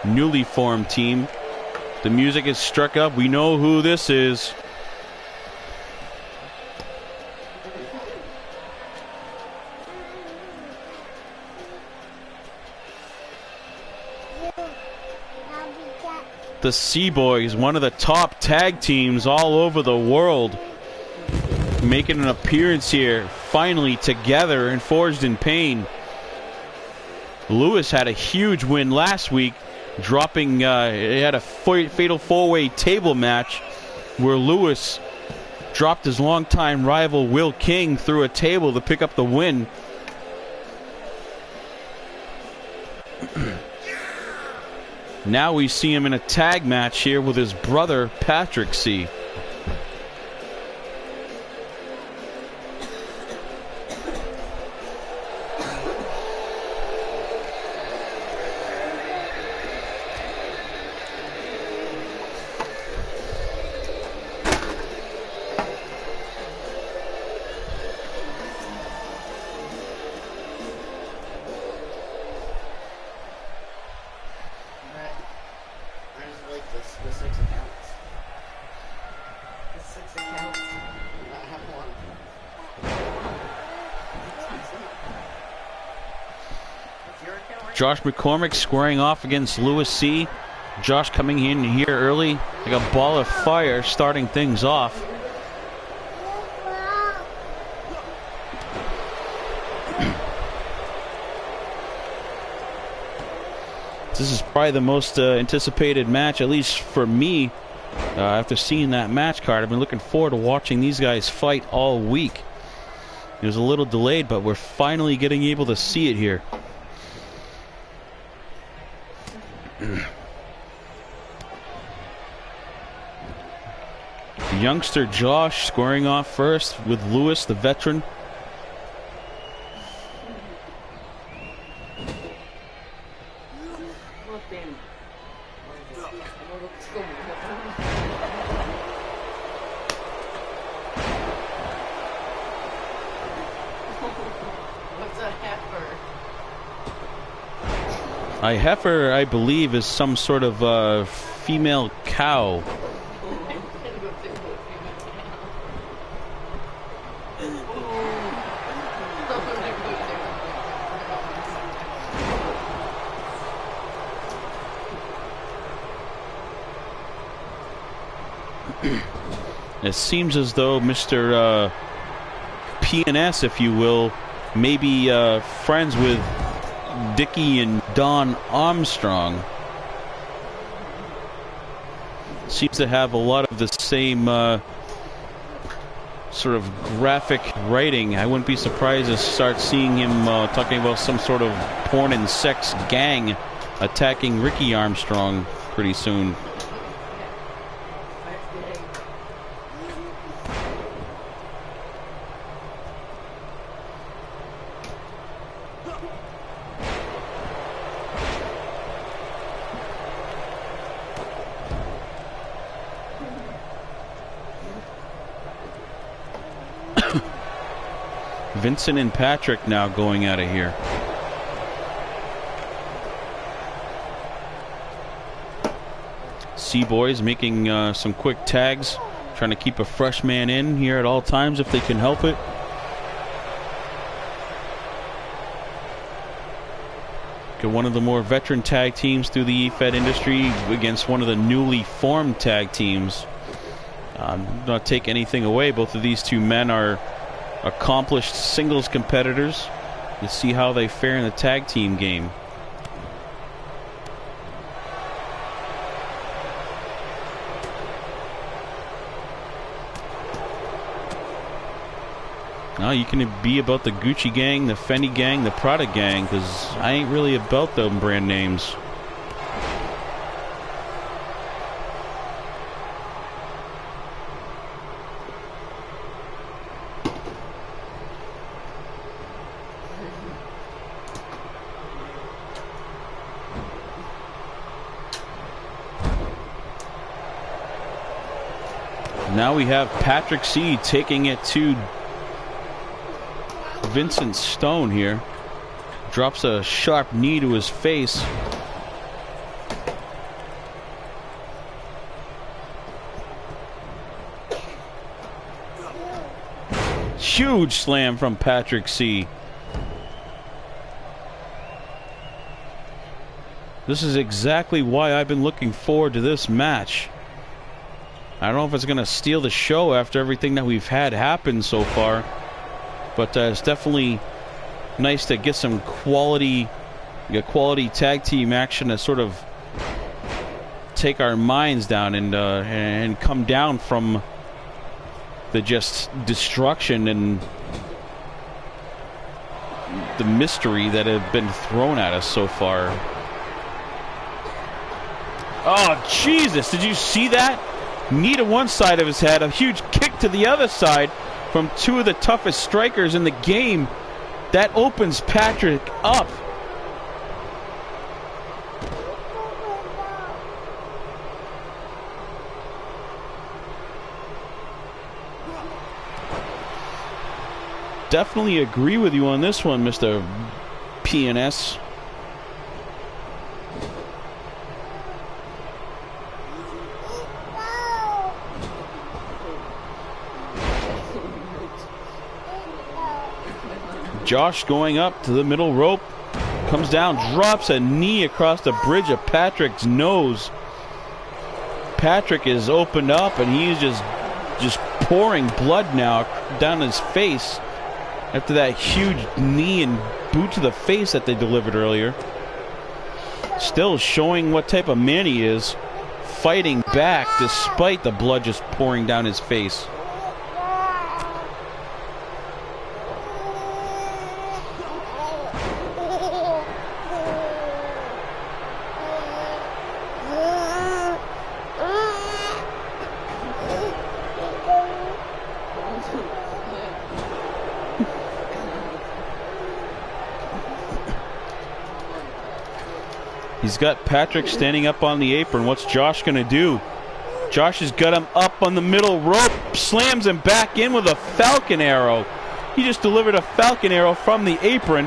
newly formed team. The music is struck up. We know who this is. The Sea Boys, one of the top tag teams all over the world, making an appearance here, finally together and Forged in Pain. Lewis had a huge win last week, dropping, it had a fatal four-way table match where Lewis dropped his longtime rival Will King through a table to pick up the win. Now we see him in a tag match here with his brother, Patrick C. Josh McCormick squaring off against Lewis C. Josh coming in here early like a ball of fire, starting things off. This is probably the most anticipated match, at least for me, after seeing that match card. I've been looking forward to watching these guys fight all week. It was a little delayed, but we're finally getting able to see it here. Youngster Josh squaring off first with Lewis, the veteran. A heifer, I believe, is some sort of female cow. It seems as though Mr. PNS, if you will, may be friends with Dickie and Don Armstrong. Seems to have a lot of the same sort of graphic writing. I wouldn't be surprised to start seeing him talking about some sort of porn and sex gang attacking Ricky Armstrong pretty soon. Vincent and Patrick now going out of here. Sea Boys making some quick tags, trying to keep a fresh man in here at all times if they can help it. Got one of the more veteran tag teams through the EFED industry against one of the newly formed tag teams. Not take anything away. Both of these two men are accomplished singles competitors. Let's see how they fare in the tag team game. No, you can be about the Gucci gang, the Fendi gang, the Prada gang, because I ain't really about them brand names. Now we have Patrick C taking it to Vincent Stone here. Drops a sharp knee to his face. Huge slam from Patrick C. This is exactly why I've been looking forward to this match. I don't know if it's going to steal the show after everything that we've had happen so far, but it's definitely nice to get some quality tag team action to sort of take our minds down and come down from the just destruction and the mystery that have been thrown at us so far. Oh, Jesus, did you see that? Knee to one side of his head, a huge kick to the other side from two of the toughest strikers in the game. That opens Patrick up. Definitely agree with you on this one, Mr. PNS. Josh going up to the middle rope, comes down, drops a knee across the bridge of Patrick's nose. Patrick is opened up and he's just pouring blood now down his face after that huge knee and boot to the face that they delivered earlier. Still showing what type of man he is, fighting back despite the blood just pouring down his face. He's got Patrick standing up on the apron. What's Josh going to do? Josh has got him up on the middle rope, slams him back in with a Falcon Arrow. He just delivered a Falcon Arrow from the apron.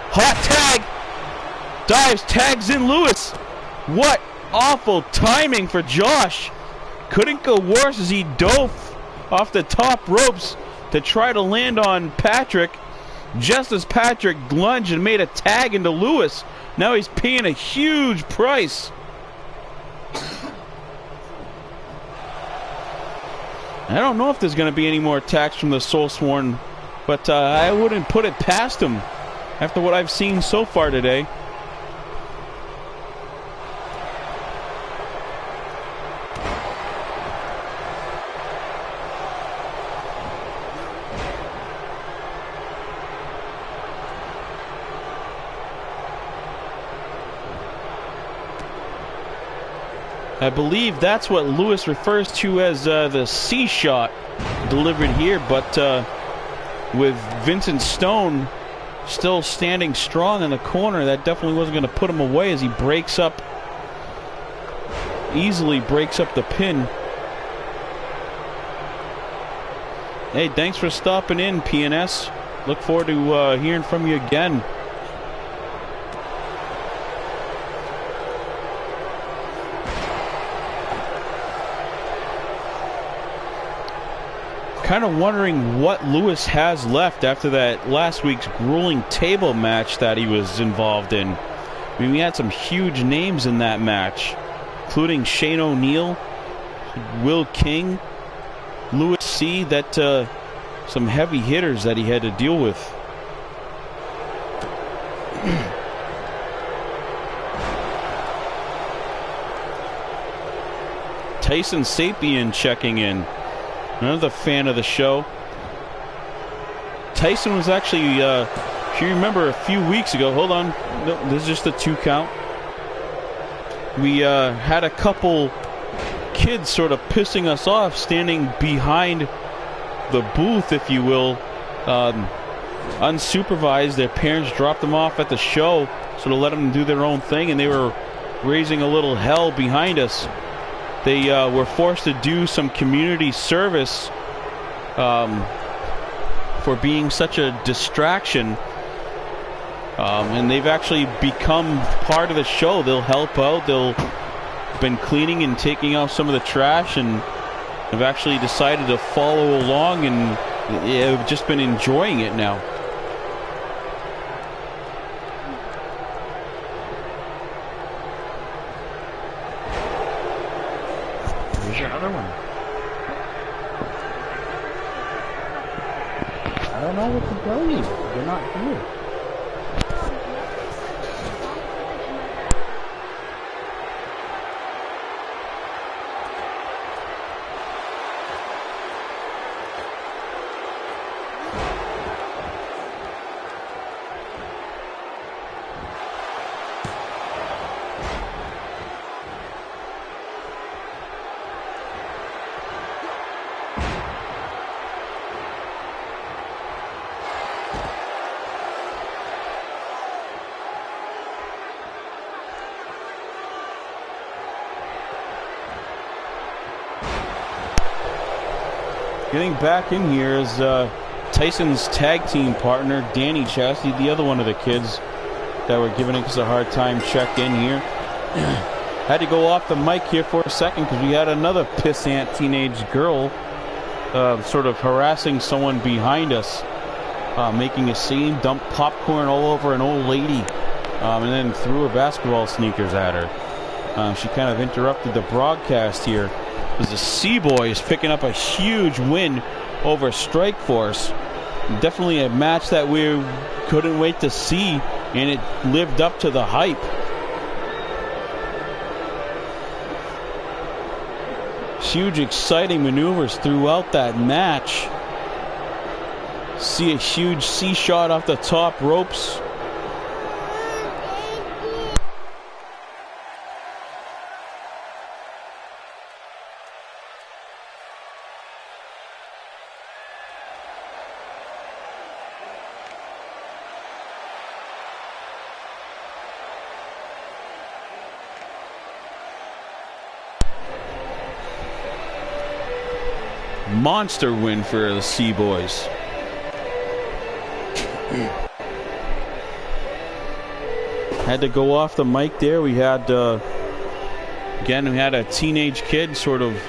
Hot tag. Dives, tags in Lewis. What awful timing for Josh. Couldn't go worse as he dove off the top ropes to try to land on Patrick. Just as Patrick lunged and made a tag into Lewis. Now he's paying a huge price. I don't know if there's going to be any more attacks from the Soulsworn, but I wouldn't put it past him after what I've seen so far today. I believe that's what Lewis refers to as the C shot delivered here, but with Vincent Stone still standing strong in the corner, that definitely wasn't going to put him away as he easily breaks up the pin. Hey, thanks for stopping in, PNS. Look forward to hearing from you again. Kind of wondering what Lewis has left after that last week's grueling table match that he was involved in. I mean, we had some huge names in that match, including Shane O'Neill, Will King, Lewis C. That some heavy hitters that he had to deal with. Tyson Sapien checking in. Another fan of the show. Tyson was actually, if you remember a few weeks ago, hold on, no, this is just a 2 count. We had a couple kids sort of pissing us off, standing behind the booth, if you will, unsupervised. Their parents dropped them off at the show, so to let them do their own thing, and they were raising a little hell behind us. They were forced to do some community service for being such a distraction, and they've actually become part of the show. They'll help out. They'll been cleaning and taking out some of the trash, and have actually decided to follow along, and have just been enjoying it now. Here's another one. I don't know what to tell you. They're not here. Getting back in here is Tyson's tag team partner, Danny Chastity, the other one of the kids that were giving us a hard time. Check in here. Had to go off the mic here for a second because we had another pissant teenage girl sort of harassing someone behind us, making a scene, dumped popcorn all over an old lady, and then threw her basketball sneakers at her. She kind of interrupted the broadcast here. As the Seaboys picking up a huge win over Strikeforce. Definitely a match that we couldn't wait to see, and it lived up to the hype. Huge exciting maneuvers throughout that match. See a huge C shot off the top ropes. Monster win for the Seaboys. Had to go off the mic there. We had again, we had a teenage kid sort of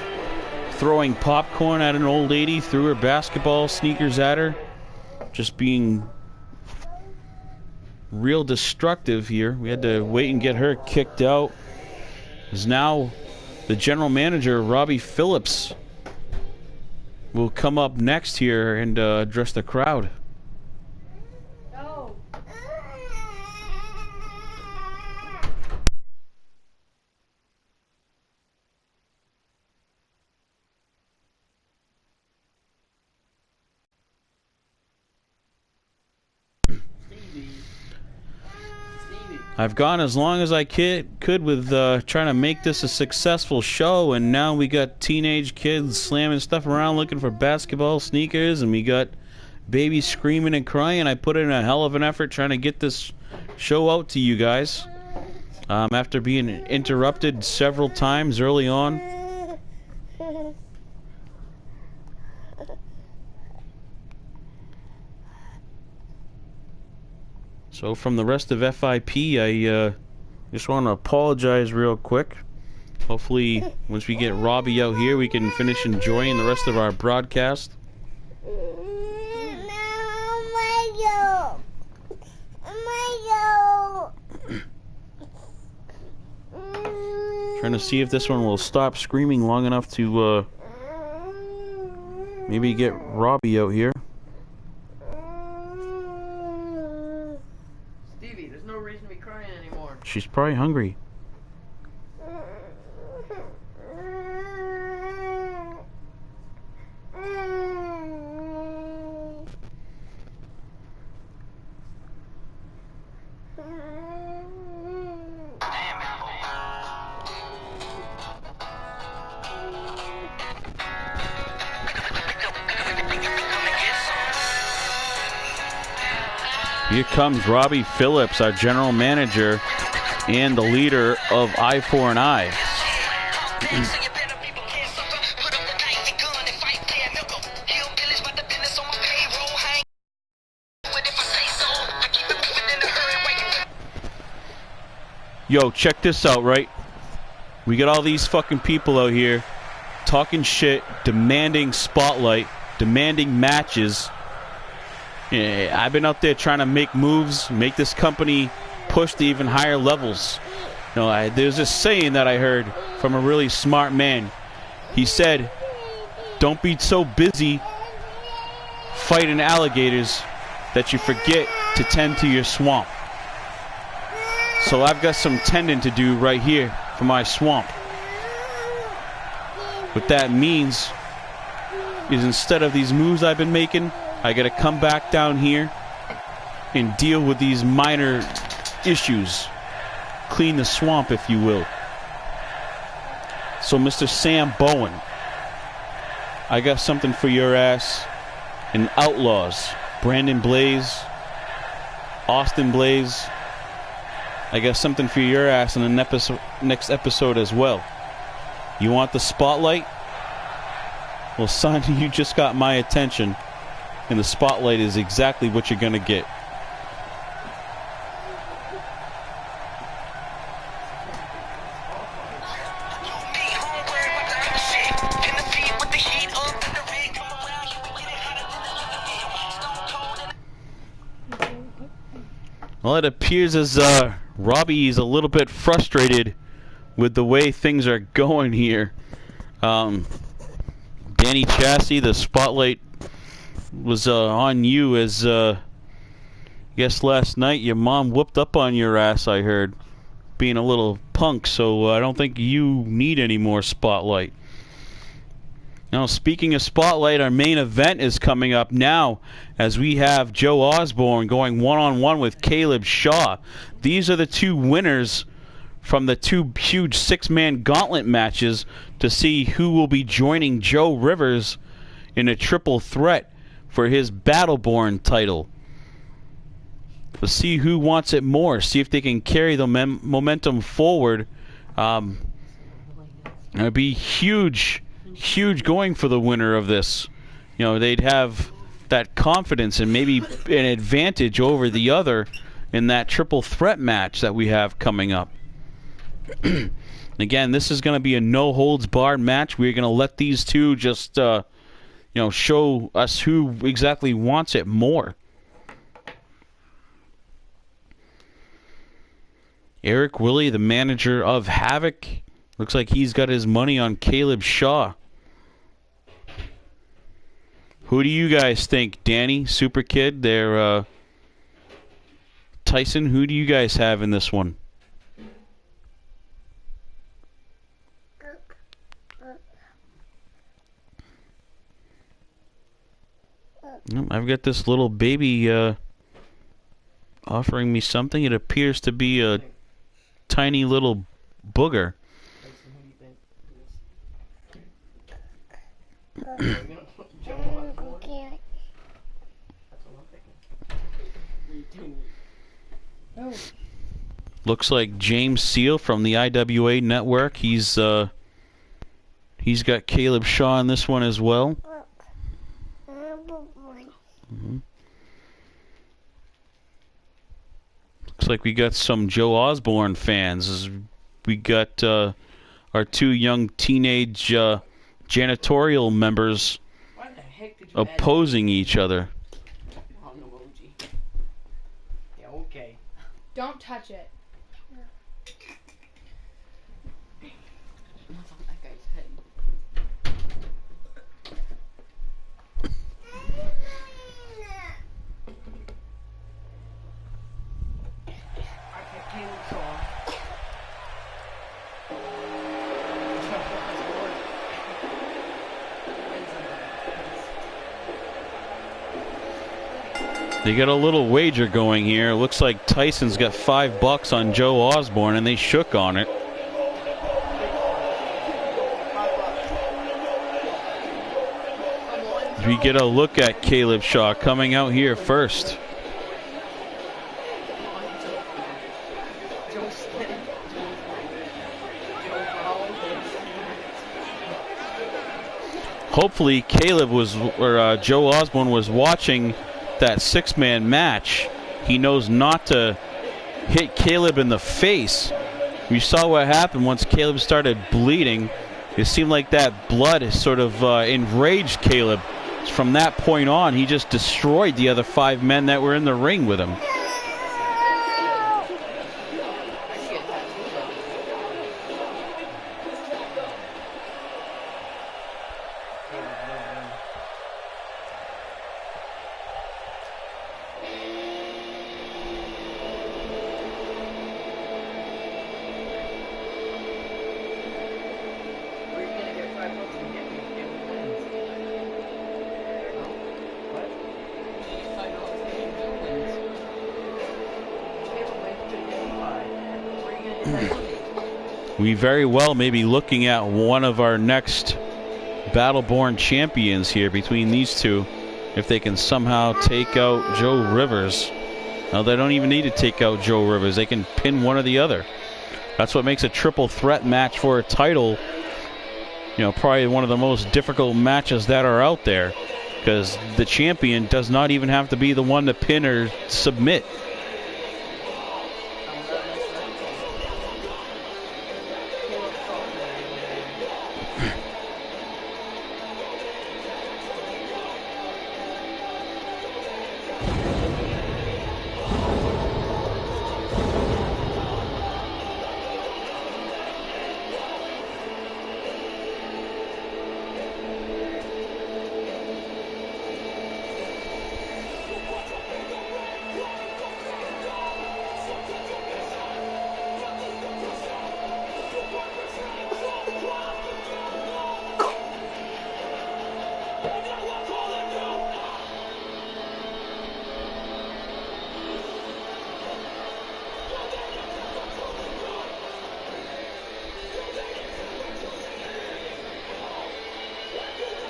throwing popcorn at an old lady, threw her basketball sneakers at her, just being real destructive here. We had to wait and get her kicked out. Is now the general manager, Robbie Phillips, will come up next here and address the crowd. No. Stevie. I've gone as long as I could with trying to make this a successful show, and now we got teenage kids slamming stuff around looking for basketball sneakers, and we got babies screaming and crying. I put in a hell of an effort trying to get this show out to you guys after being interrupted several times early on. So from the rest of FIP, I just want to apologize real quick. Hopefully, once we get Robbie out here, we can finish enjoying the rest of our broadcast. Trying to see if this one will stop screaming long enough to maybe get Robbie out here. There's no reason to be crying anymore. She's probably hungry. Here comes Robbie Phillips, our general manager and the leader of I4 and I. Yo, check this out, right? We got all these fucking people out here talking shit, demanding spotlight, demanding matches. Yeah, I've been out there trying to make moves, make this company push to even higher levels. You know, there's this saying that I heard from a really smart man. He said, don't be so busy fighting alligators that you forget to tend to your swamp. So I've got some tending to do right here for my swamp. What that means is instead of these moves I've been making, I got to come back down here and deal with these minor issues. Clean the swamp, if you will. So, Mr. Sam Bowen, I got something for your ass. And Outlaws, Brandon Blaze, Austin Blaze, I got something for your ass in the next episode as well. You want the spotlight? Well, son, you just got my attention. And the spotlight is exactly what you're going to get. Well, it appears as Robbie is a little bit frustrated with the way things are going here. Danny Chassie, the spotlight was on you as, guess last night your mom whooped up on your ass, I heard, being a little punk, so I don't think you need any more spotlight. Now, speaking of spotlight, our main event is coming up now as we have Joe Osborne going one-on-one with Caleb Shaw. These are the two winners from the two huge six-man gauntlet matches to see who will be joining Joe Rivers in a triple threat for his Battleborn title. Let's see who wants it more, see if they can carry the momentum forward. It would be huge going for the winner of this. You know, they'd have that confidence and maybe an advantage over the other in that triple threat match that we have coming up. Again, this is going to be a no-holds-barred match. We're going to let these two just, show us who exactly wants it more. Eric Willie, the manager of Havoc, looks like he's got his money on Caleb Shaw. Who do you guys think? Danny, Super Kid, they're Tyson, who do you guys have in this one? I've got this little baby offering me something. It appears to be a tiny little booger. Looks like James Seal from the IWA network. He's got Caleb Shaw in this one as well. Mm-hmm. Looks like we got some Joe Osborne fans. We got our two young teenage janitorial members opposing each other. Yeah, okay. Don't touch it. That guy's head. They got a little wager going here. Looks like Tyson's got $5 on Joe Osborne, and they shook on it. We get a look at Caleb Shaw coming out here first. Hopefully Caleb was, or Joe Osborne was watching that six-man match. He knows not to hit Caleb in the face. We saw what happened once Caleb started bleeding. It seemed like that blood sort of enraged Caleb. From that point on, he just destroyed the other 5 men that were in the ring with him. We very well may be looking at one of our next Battleborn champions here between these two, if they can somehow take out Joe Rivers. Now, they don't even need to take out Joe Rivers. They can pin one or the other. That's what makes a triple threat match for a title, you know, probably one of the most difficult matches that are out there, because the champion does not even have to be the one to pin or submit.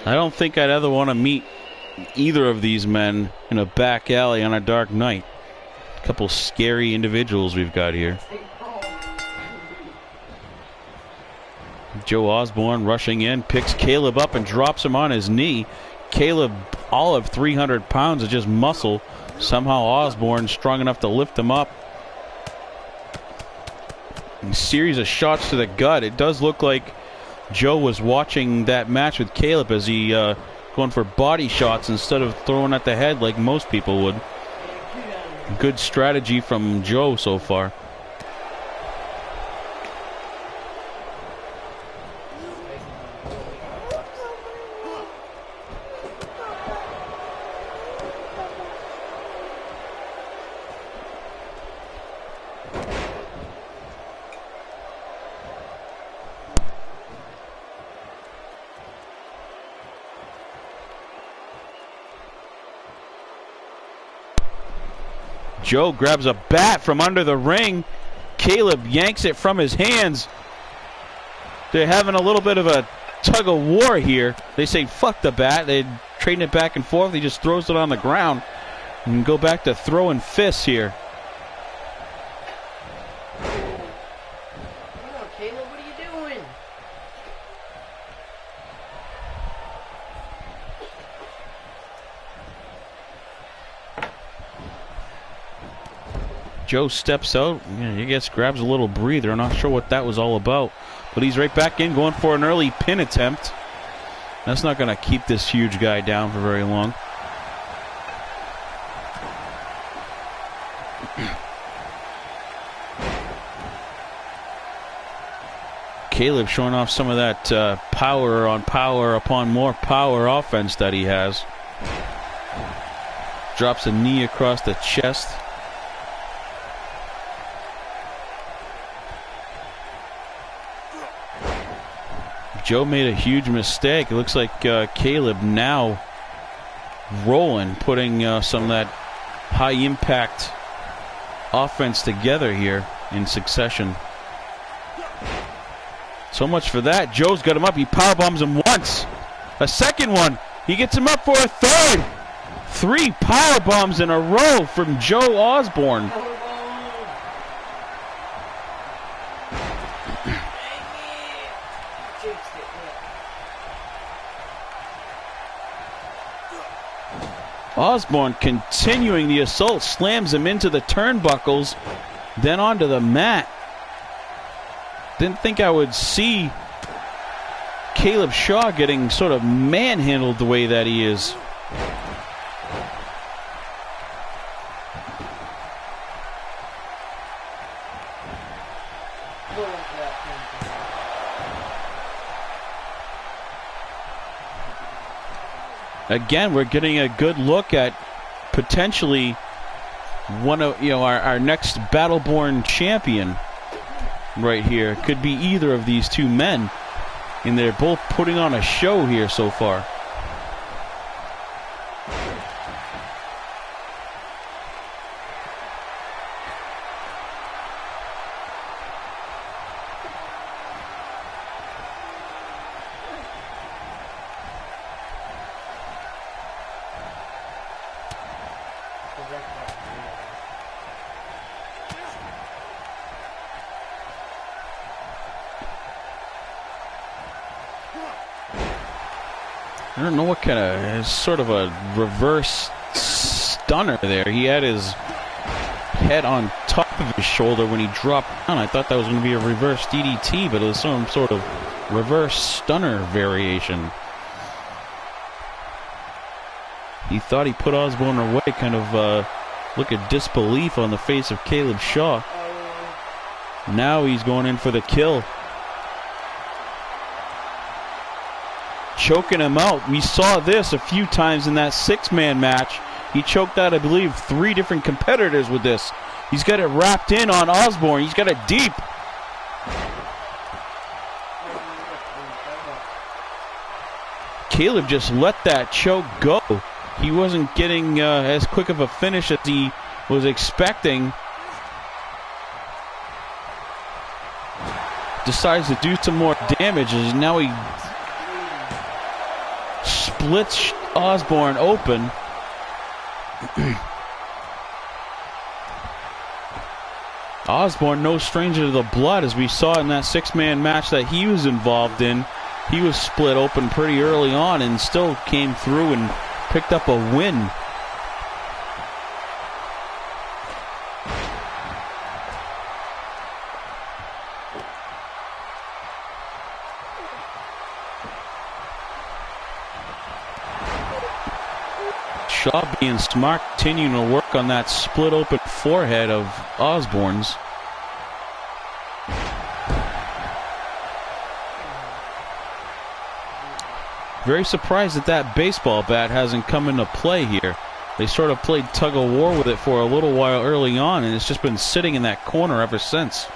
I don't think I'd ever want to meet either of these men in a back alley on a dark night. A couple scary individuals we've got here. Joe Osborne rushing in, picks Caleb up and drops him on his knee. Caleb, all of 300 pounds of just muscle. Somehow Osborne strong enough to lift him up. A series of shots to the gut. It does look like Joe was watching that match with Caleb as he going for body shots instead of throwing at the head like most people would. Good strategy from Joe so far. Joe grabs a bat from under the ring. Caleb yanks it from his hands. They're having a little bit of a tug of war here. They say fuck the bat. They're trading it back and forth. He just throws it on the ground and go back to throwing fists here. Come on, Caleb, what are you doing? Joe steps out. I guess grabs a little breather. I'm not sure what that was all about. But he's right back in, going for an early pin attempt. That's not going to keep this huge guy down for very long. Caleb showing off some of that power on power upon more power offense that he has. Drops a knee across the chest. Joe made a huge mistake. It looks like Caleb now rolling, putting some of that high impact offense together here in succession. So much for that. Joe's got him up. He powerbombs him once. A second one. He gets him up for a third. 3 powerbombs in a row from Joe Osborne. Osborne continuing the assault, slams him into the turnbuckles, then onto the mat. Didn't think I would see Caleb Shaw getting sort of manhandled the way that he is. Again, we're getting a good look at potentially one of our next Battleborn champion right here. Could be either of these two men, and they're both putting on a show here so far. I don't know what kind of, sort of a reverse stunner there. He had his head on top of his shoulder when he dropped down. I thought that was going to be a reverse DDT, but it was some sort of reverse stunner variation. He thought he put Osborne away, kind of look at disbelief on the face of Caleb Shaw. Now he's going in for the kill. Choking him out. We saw this a few times in that six-man match. He choked out, I believe, 3 different competitors with this. He's got it wrapped in on Osborne. He's got it deep. Caleb just let that choke go. He wasn't getting as quick of a finish as he was expecting. Decides to do some more damage, as now he splits Osborne open. Osborne, no stranger to the blood, as we saw in that six-man match that he was involved in. He was split open pretty early on and still came through and picked up a win. Shaw being smart, continuing to work on that split open forehead of Osborne's. Very surprised that that baseball bat hasn't come into play here. They sort of played tug of war with it for a little while early on, and it's just been sitting in that corner ever since.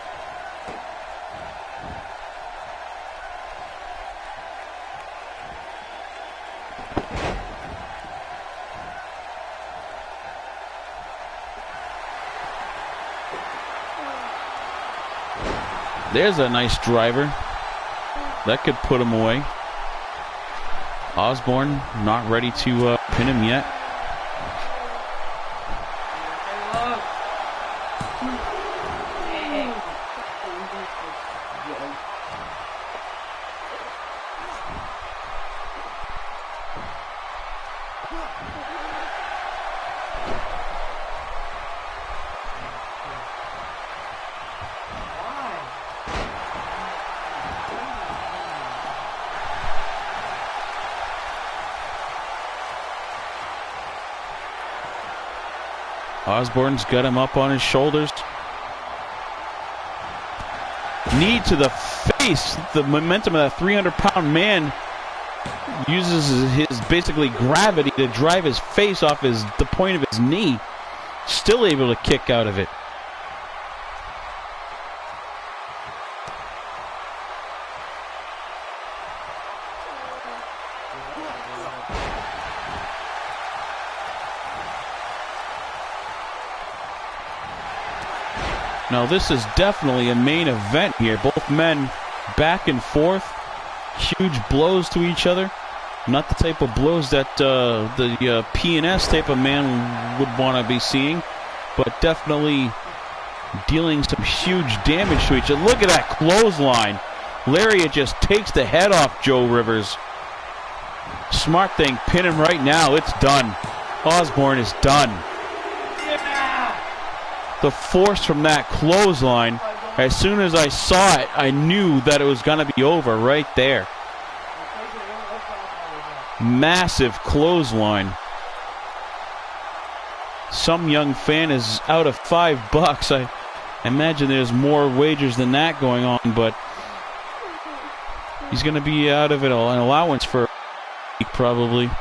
There's a nice driver. That could put him away. Osborne not ready to pin him yet. Osborne's got him up on his shoulders. Knee to the face. The momentum of that 300-pound man uses his basically gravity to drive his face off the point of his knee. Still able to kick out of it. Now this is definitely a main event here. Both men back and forth. Huge blows to each other. Not the type of blows that the P&S type of man would want to be seeing, but definitely dealing some huge damage to each other. Look at that clothesline. Lariat just takes the head off Joe Rivers. Smart thing, pin him right now. It's done. Osborne is done. The force from that clothesline, as soon as I saw it, I knew that it was going to be over right there. Massive clothesline. Some young fan is out of $5. I imagine there's more wagers than that going on, but he's going to be out of it, an allowance for a week probably.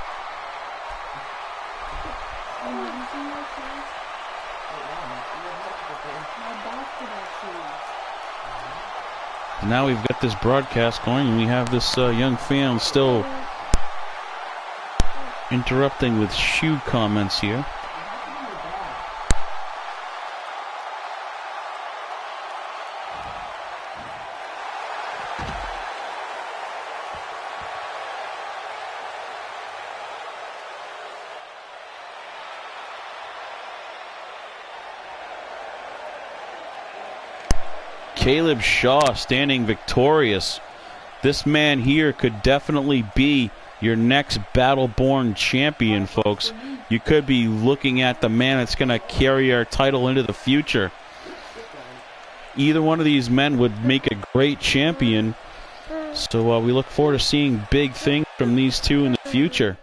Now we've got this broadcast going, and we have this young fan still interrupting with shoe comments here. Caleb Shaw standing victorious. This man here could definitely be your next Battle-Born champion, folks. You could be looking at the man that's going to carry our title into the future. Either one of these men would make a great champion. So we look forward to seeing big things from these two in the future.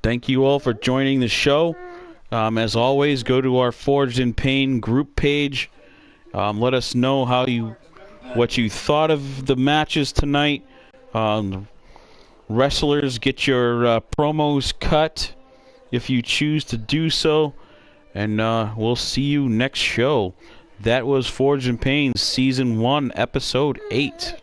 Thank you all for joining the show. As always, go to our Forged in Pain group page. Let us know what you thought of the matches tonight. Wrestlers, get your promos cut if you choose to do so. And we'll see you next show. That was Forged in Pain Season 1, Episode 8.